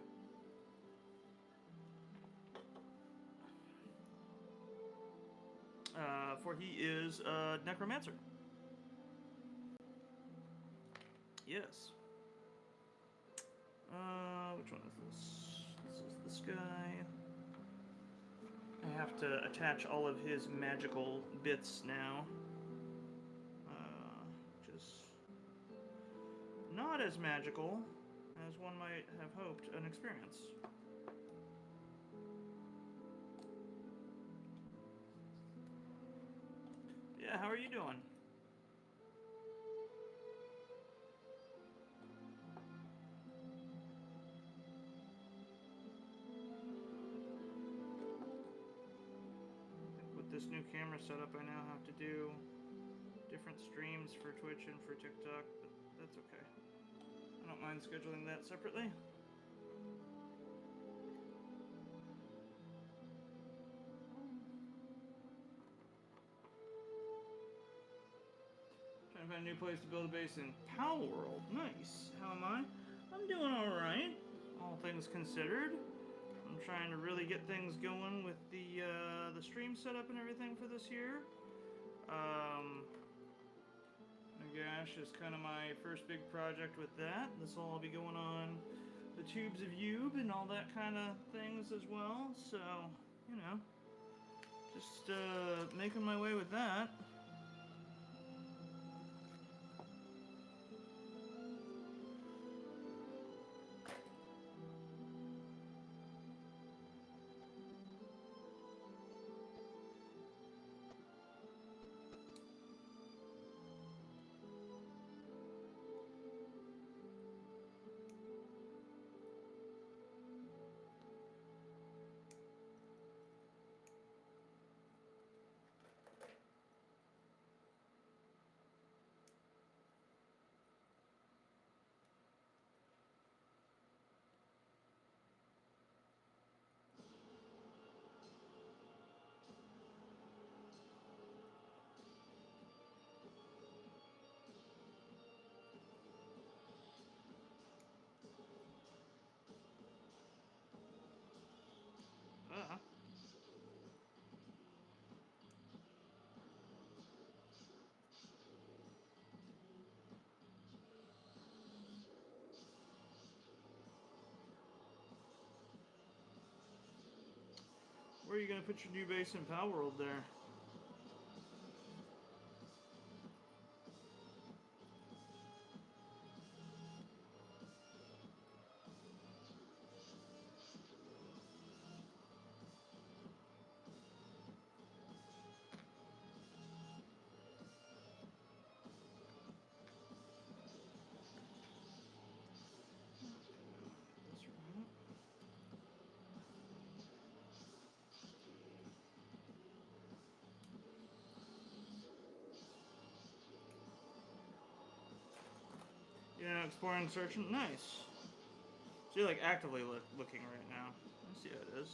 For he is a necromancer. Yes. Which one is this? This is this guy. I have to attach all of his magical bits now. Which is not as magical as one might have hoped an experience. Yeah, how are you doing? With this new camera setup, I now have to do different streams for Twitch and for TikTok, but that's okay. I don't mind scheduling that separately. Trying to find a new place to build a base in Pow World. Nice. How am I? I'm doing alright, all things considered. I'm trying to really get things going with the stream setup and everything for this year. Nagash is kind of my first big project with that. This will all be going on the Tubes of Youb and all that kind of things as well. So, you know, just making my way with that. Where are you going to put your new base in Pow World there? Yeah, exploring, searching. Nice. So you're like actively looking right now. I see how it is.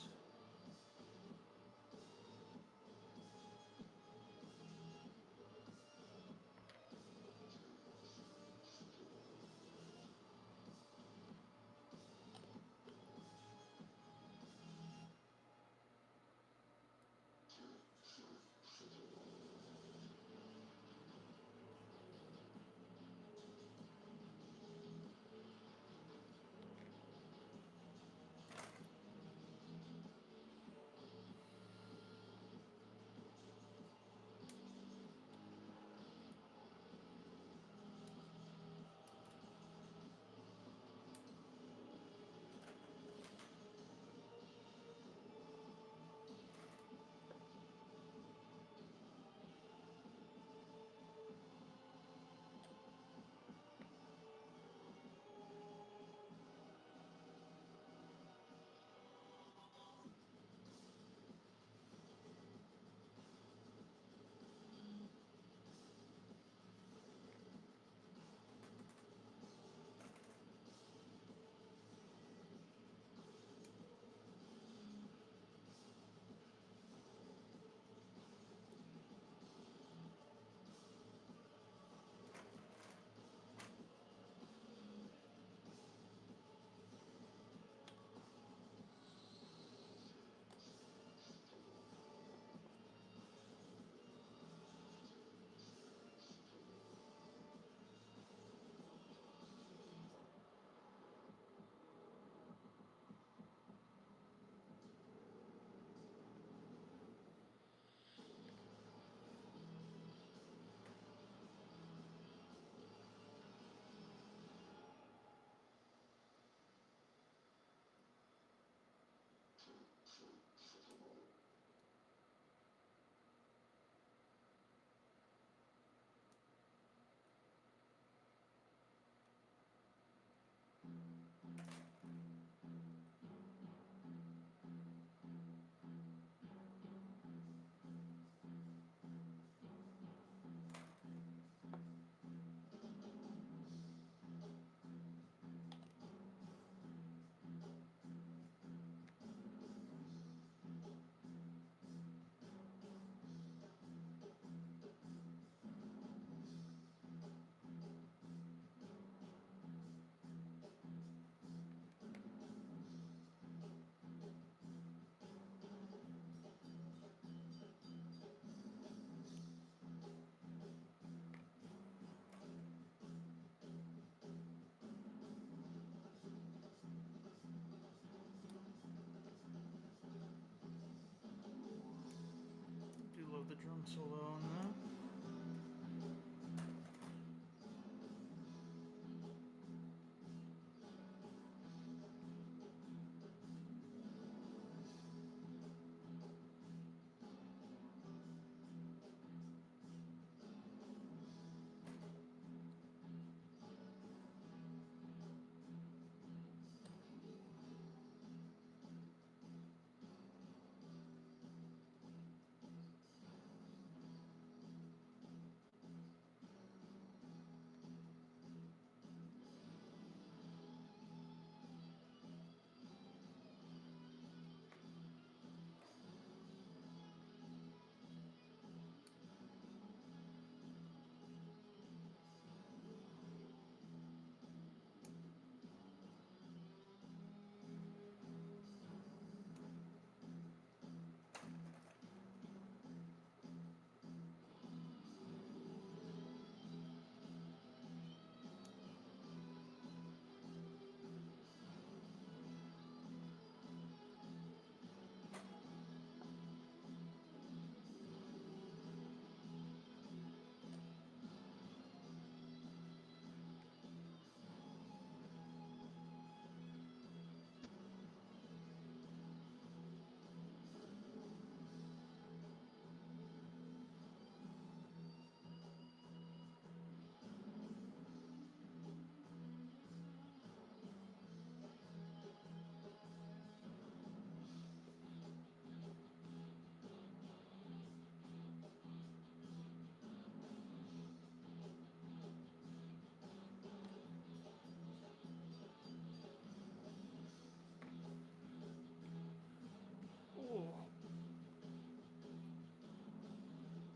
so low on that.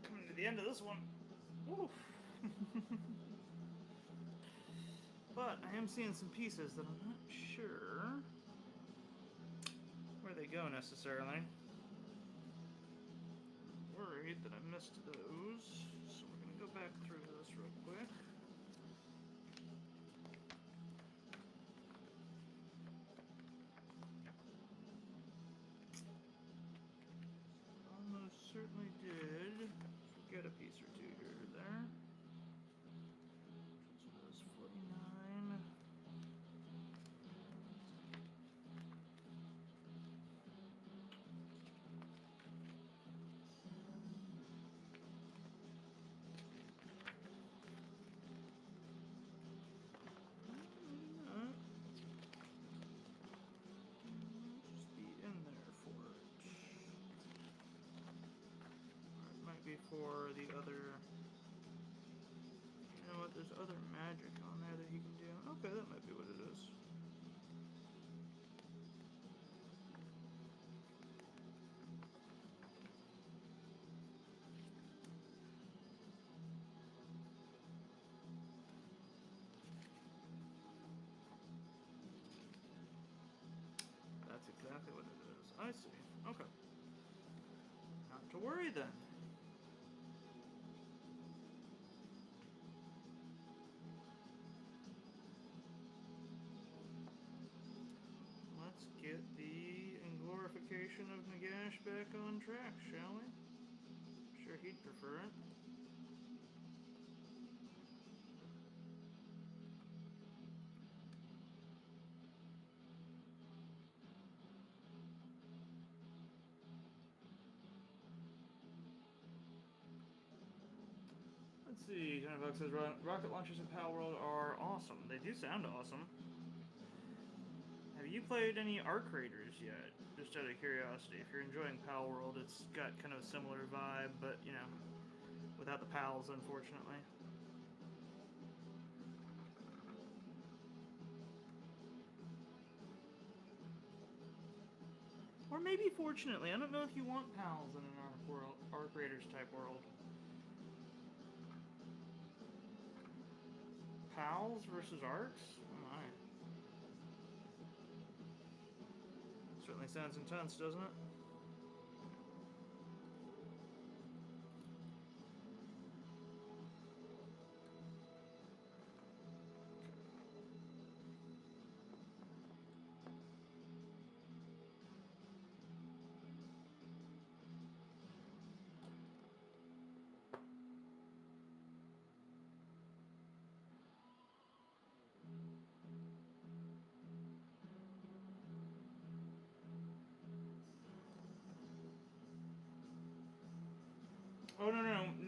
Coming to the end of this one. Oof. But I am seeing some pieces that I'm not sure where they go necessarily. I'm worried that I missed those, so we're going to go back through this real quick. Almost certainly did get a piece or two here or there. So that was 49. Just be in there for it. Or it might be for the other. You know what? There's other magic on there that he can do. Okay, that might be what it is. That's exactly what it is. I see. Okay. Not to worry then. Let's get the glorification of Nagash back on track, shall we? I'm sure he'd prefer it. Let's see, Johnny Buck says rocket launchers in Pal World are awesome. They do sound awesome. Have you played any Arc Raiders yet? Just out of curiosity. If you're enjoying Pal World, it's got kind of a similar vibe, but, you know, without the pals, unfortunately. Or maybe fortunately. I don't know if you want pals in an Arc Raiders type world. Pals versus Arcs? Oh my. Certainly sounds intense, doesn't it?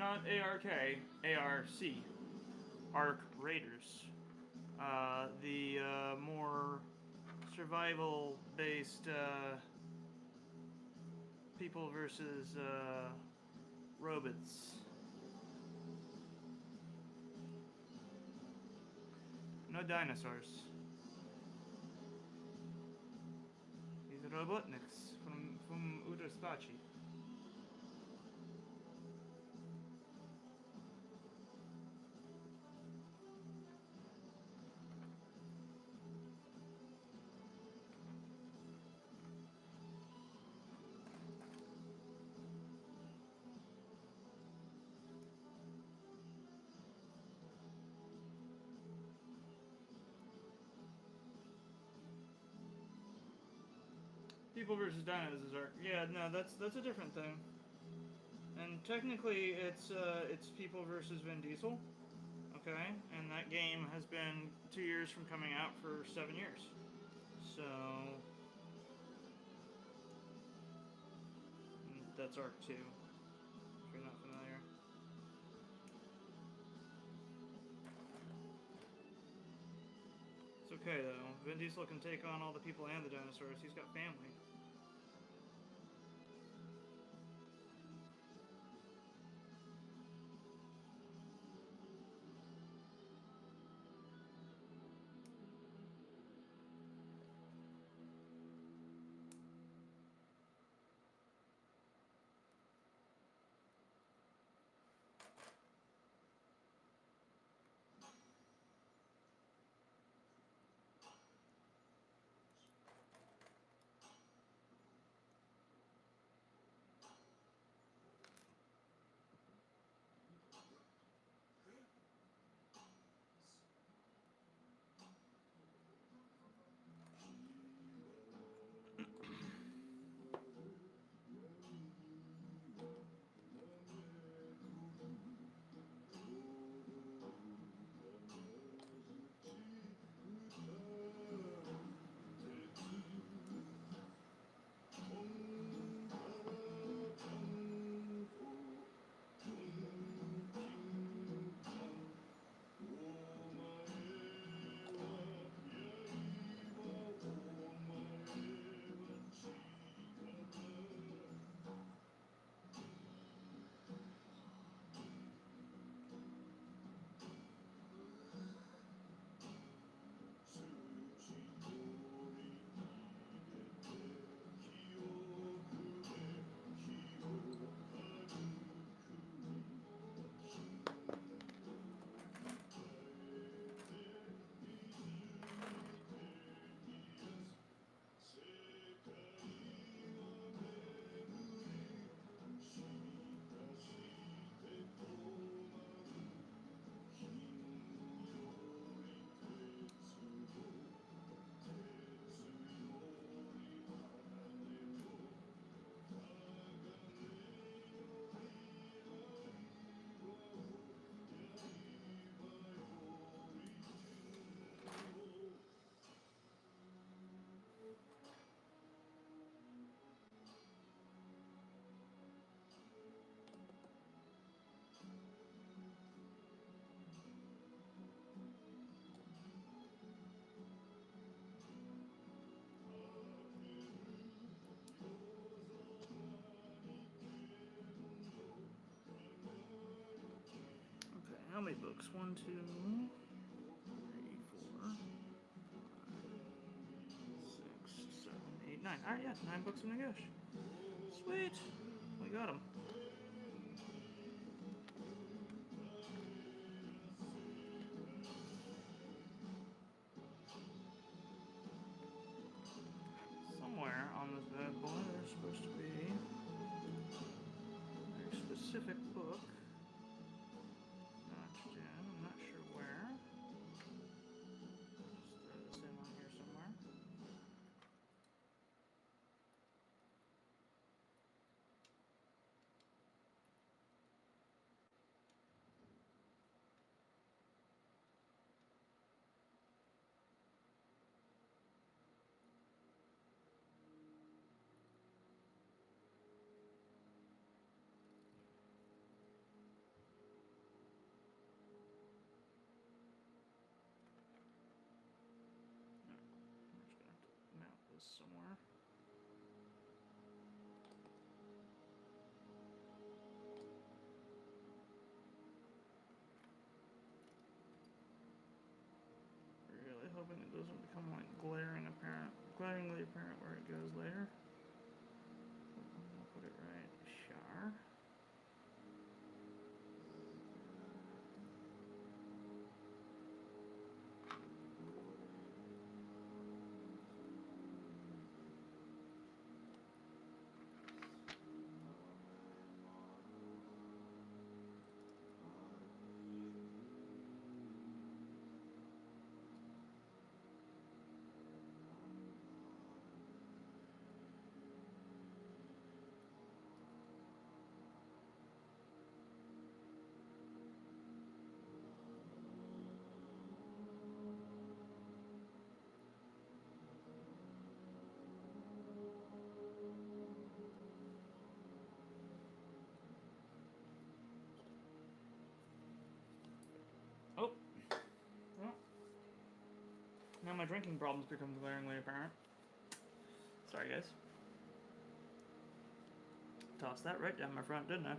not ARK, ARC. Ark Raiders. The more survival-based people versus robots. No dinosaurs. These are Robotniks from outer space. People versus dinos is Ark. Yeah, no, that's a different thing. And technically, it's people versus Vin Diesel. Okay, and that game has been 2 years from coming out for 7 years. So that's Ark 2. If you're not familiar. It's okay though. Vin Diesel can take on all the people and the dinosaurs. He's got family. How many books? 1, 2, 3, 4, 5, 6, 7, 8, 9. Alright, yeah, 9 books of Nagash. Sweet! We got them. Somewhere on this bad boy there's supposed to be a very specific book. Notched in, I'm not sure where. Just throw this in on here somewhere. doesn't become like glaringly apparent where it goes later. I'll put it right. Char. Oh. Well. Now my drinking problems become glaringly apparent. Sorry, guys. Tossed that right down my front, didn't I?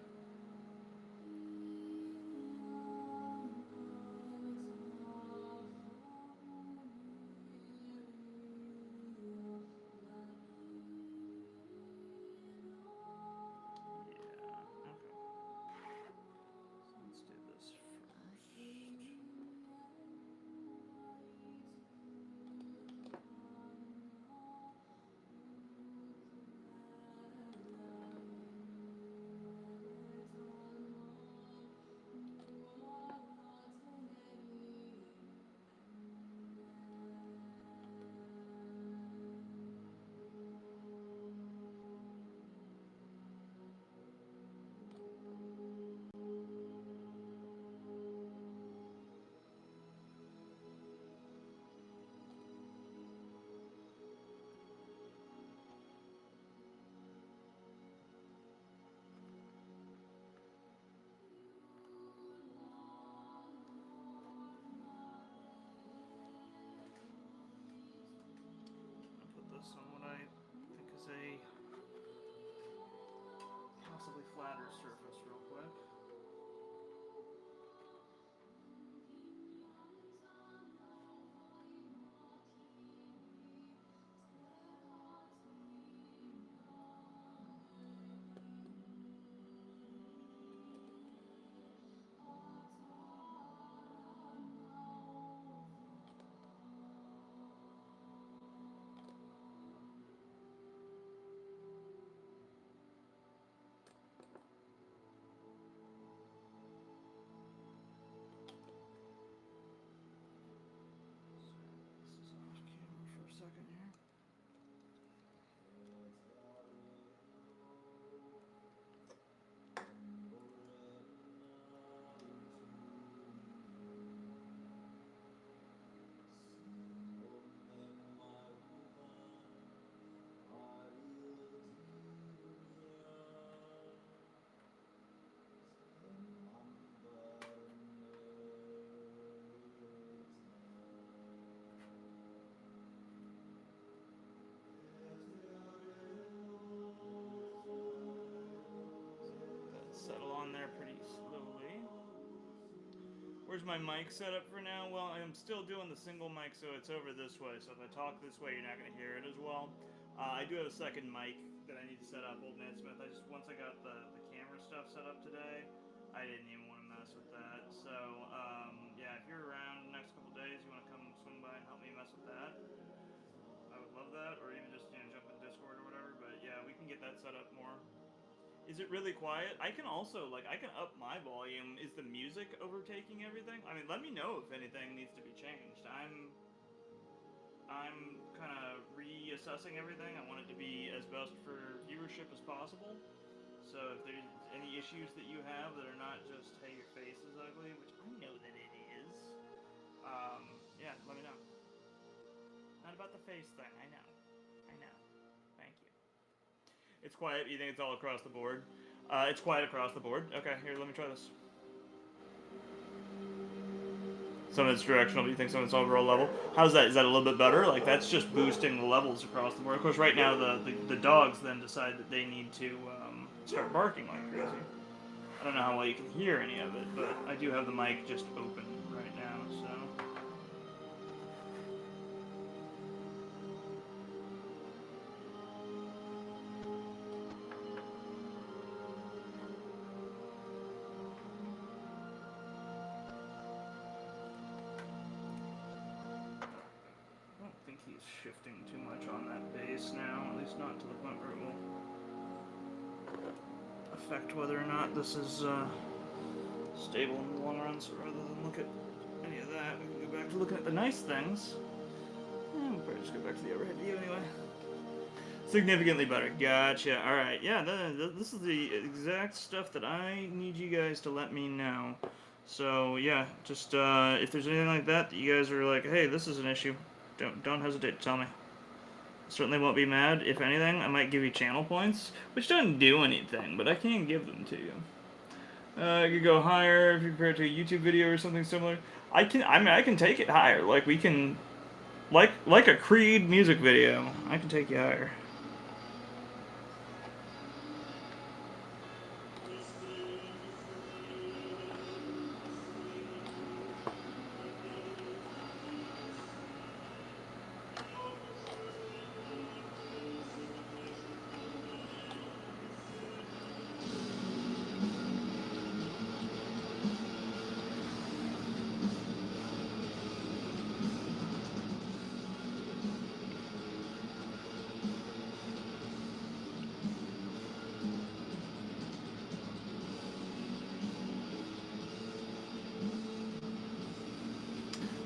This on what I think is a possibly flatter surface real quick. Second here. Settle on there pretty slowly. Where's my mic set up for now? Well, I'm still doing the single mic, so it's over this way. So if I talk this way, you're not going to hear it as well. I do have a second mic that I need to set up, Old Man Smith. Once I got the camera stuff set up today, I didn't even want to mess with that. So, yeah, if you're around the next couple days, you want to come swing by and help me mess with that, I would love that. Or even just, jump in Discord or whatever. But yeah, we can get that set up more. Is it really quiet? I can also, I can up my volume. Is the music overtaking everything? I mean, let me know if anything needs to be changed. I'm kind of reassessing everything. I want it to be as best for viewership as possible. So if there's any issues that you have that are not just, hey, your face is ugly, which I know that it is, yeah, let me know. Not about the face thing. I know. Thank you. It's quiet. You think it's all across the board? It's quiet across the board. Okay, here, let me try this. Some of it's directional, but you think some of it's overall level? How's that? Is that a little bit better? Like, that's just boosting the levels across the board. Of course, right now, the dogs then decide that they need to start barking like crazy. I don't know how well you can hear any of it, but I do have the mic just open right now, so... he's shifting too much on that bass now, at least not to the point where it will affect whether or not this is stable in the long run. So rather than look at any of that, we can go back to looking at the nice things. And we'll probably just go back to the overhead view anyway. Significantly better. Gotcha. Alright, yeah, this is the exact stuff that I need you guys to let me know. So, yeah, just if there's anything like that you guys are like, hey, this is an issue, don't hesitate to tell me. Certainly won't be mad. If anything, I might give you channel points, which don't do anything, but I can give them to you. You could go higher if you compare it to a YouTube video or something similar. I can take it higher. Like, we can, like a Creed music video, I can take you higher.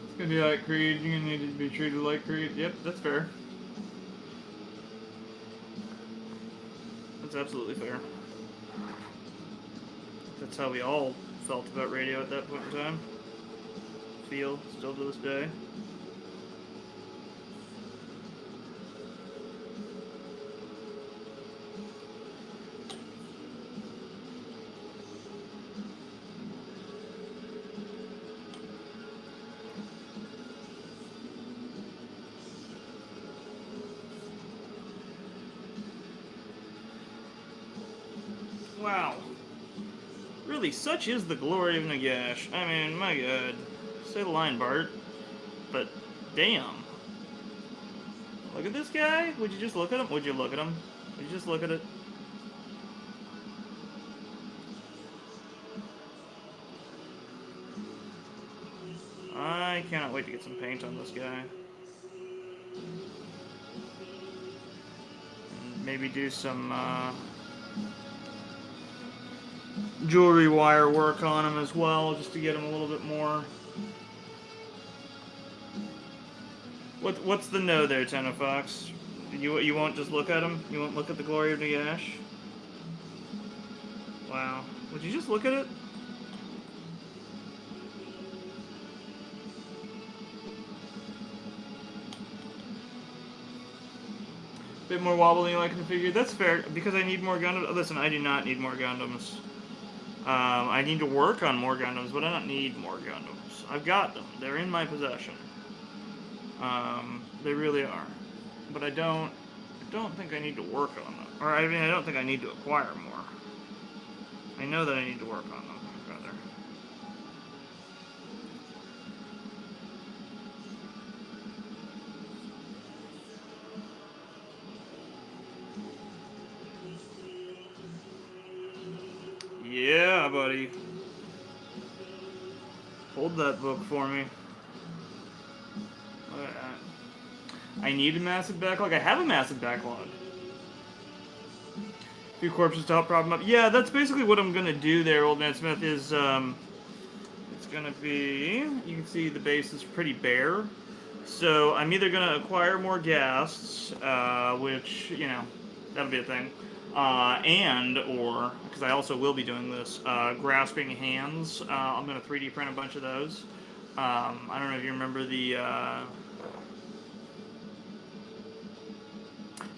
It's gonna be like Creed, you're gonna need to be treated like Creed. Yep, that's fair. That's absolutely fair. That's how we all felt about radio at that point in time. Feel, still to this day. Wow. Really, such is the glory of Nagash. I mean, my god. Say the line, Bart. But, damn. Look at this guy. Would you just look at him? Would you look at him? Would you just look at it? I cannot wait to get some paint on this guy. And maybe do some, jewelry wire work on him as well, just to get him a little bit more. What's the no there, Tenno Fox? You won't just look at him? You won't look at the glory of Nagash? Wow. Would you just look at it? Bit more wobbly like the figure. That's fair, because I need more Gundams. Listen, I do not need more Gundams. I need to work on more Gundams, but I don't need more Gundams. I've got them. They're in my possession. They really are. But I don't think I need to work on them. Or, I mean, I don't think I need to acquire more. I know that I need to work on them, rather. Yeah, buddy. Hold that book for me. Look at that. I need a massive backlog. I have a massive backlog. A few corpses to help problem up. Yeah, that's basically what I'm gonna do there, Old Man Smith, is, it's gonna be, you can see the base is pretty bare. So I'm either gonna acquire more ghasts, which, you know, that'll be a thing. Or, because I also will be doing this, grasping hands. I'm going to 3D print a bunch of those. I don't know if you remember the,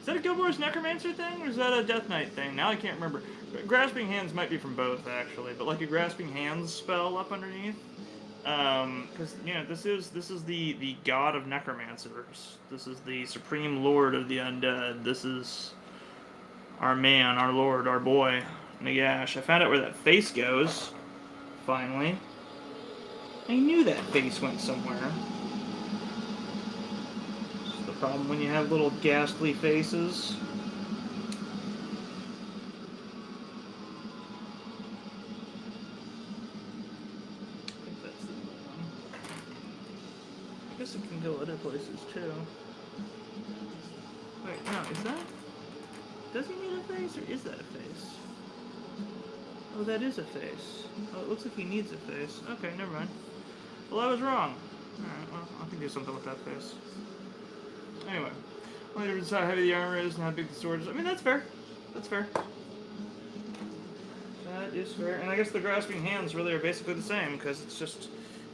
is that a Guild Wars Necromancer thing, or is that a Death Knight thing? Now I can't remember. But grasping hands might be from both, actually, but like a grasping hands spell up underneath. Because, you know, this is the god of necromancers. This is the supreme lord of the undead. This is our man, our lord, our boy, Nagash. I found out where that face goes, finally. I knew that face went somewhere. This is the problem when you have little ghastly faces. I think that's the one. I guess it can go other places, too. Wait, no, is that... Does he need a face, or is that a face? Oh, that is a face. Oh, it looks like he needs a face. Okay, never mind. Well, I was wrong. Alright, well, I can do something with that face. Anyway. Only difference is how heavy the armor is and how big the sword is. I mean, that's fair. That's fair. That is fair. And I guess the grasping hands really are basically the same, because it's just...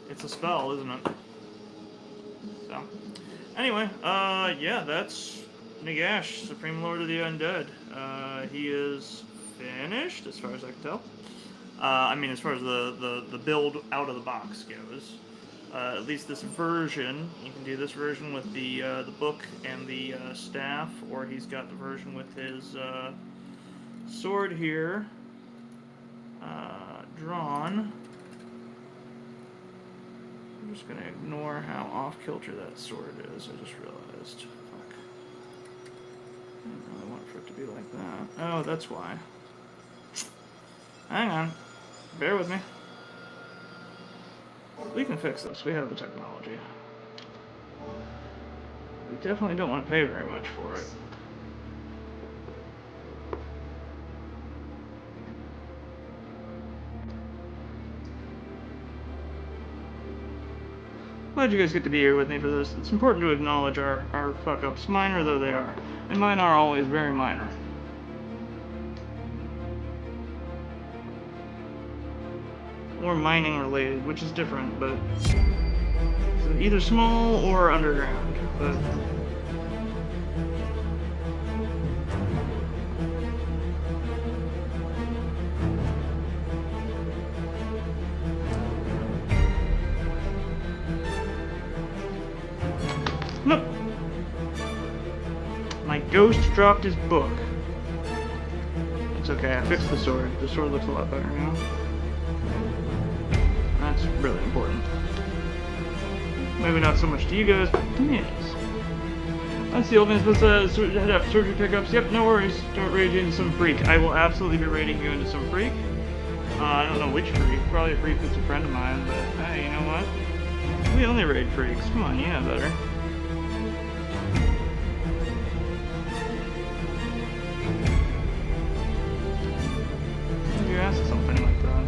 It's a spell, isn't it? So... Anyway, yeah, that's Nagash, Supreme Lord of the Undead. He is finished, as far as I can tell. I mean, as far as the build out of the box goes. At least this version. You can do this version with the book and the staff, or he's got the version with his sword here drawn. I'm just gonna ignore how off-kilter that sword is. I just realized. Fuck. I didn't really want for it to be like that. Oh, that's why. Hang on. Bear with me. We can fix this. We have the technology. We definitely don't want to pay very much for it. Glad you guys get to be here with me for this. It's important to acknowledge our fuck-ups, minor though they are. And mine are always very minor. Or mining related, which is different, but... So either small or underground, but... Nope. My ghost dropped his book. It's okay, I fixed the sword. The sword looks a lot better now. That's really important. Maybe not so much to you guys, but to me it is. That's the old man supposed to head up surgery pickups. Yep, no worries. Start raiding into some freak. I will absolutely be raiding you into some freak. I don't know which freak. Probably a freak that's a friend of mine, but hey, you know what? We only raid freaks. Come on, you know better. Maybe you ask something like that.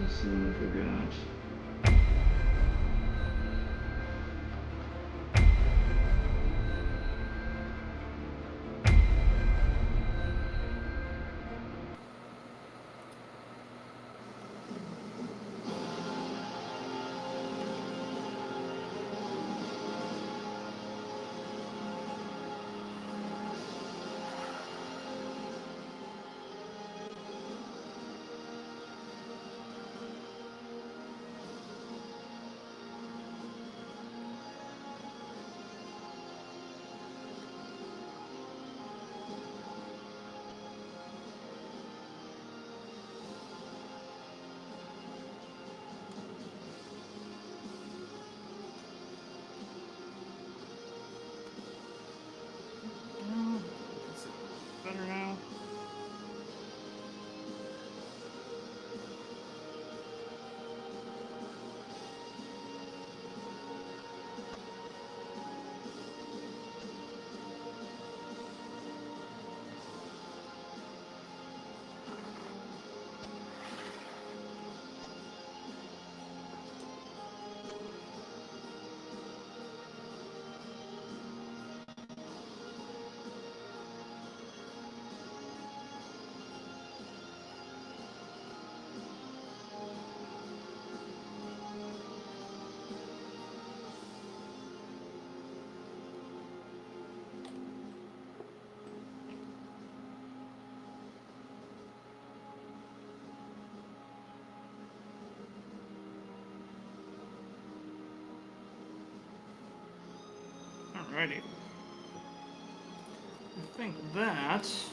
Let's see what we got. Better now. Alrighty. I think that is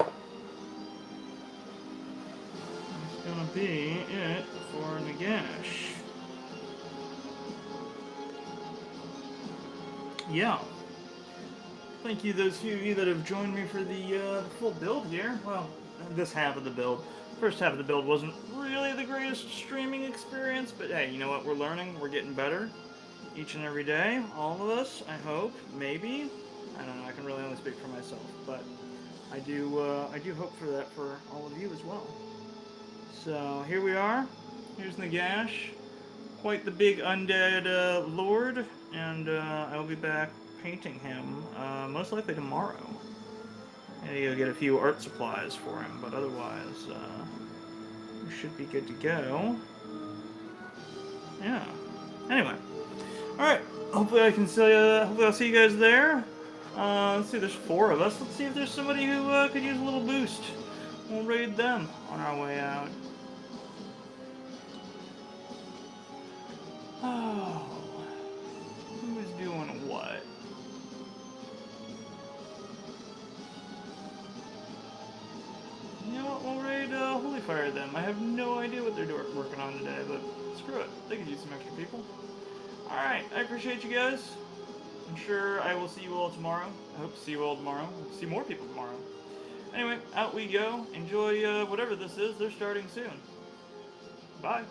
gonna be it for Nagash. Yeah. Thank you, those few of you that have joined me for the full build here. Well, this half of the build. First half of the build wasn't really the greatest streaming experience, but hey, you know what? We're learning. We're getting better each and every day. All of us, I hope. Maybe. I don't know. I can really only speak for myself, but I do hope for that for all of you as well. So here we are. Here's Nagash. Quite the big undead lord, and I'll be back painting him most likely tomorrow. And you'll get a few art supplies for him, but otherwise, we should be good to go. Yeah. Anyway. Alright. Hopefully I can see hopefully I'll see you guys there. Let's see, there's 4 of us. Let's see if there's somebody who could use a little boost. We'll raid them on our way out. Oh. Who's doing what? You know what, we'll raid Holy Fire them. I have no idea what they're working on today, but screw it. They could use some extra people. Alright, I appreciate you guys. I'm sure I will see you all tomorrow. I hope to see you all tomorrow. I'll see more people tomorrow. Anyway, out we go. Enjoy whatever this is. They're starting soon. Bye.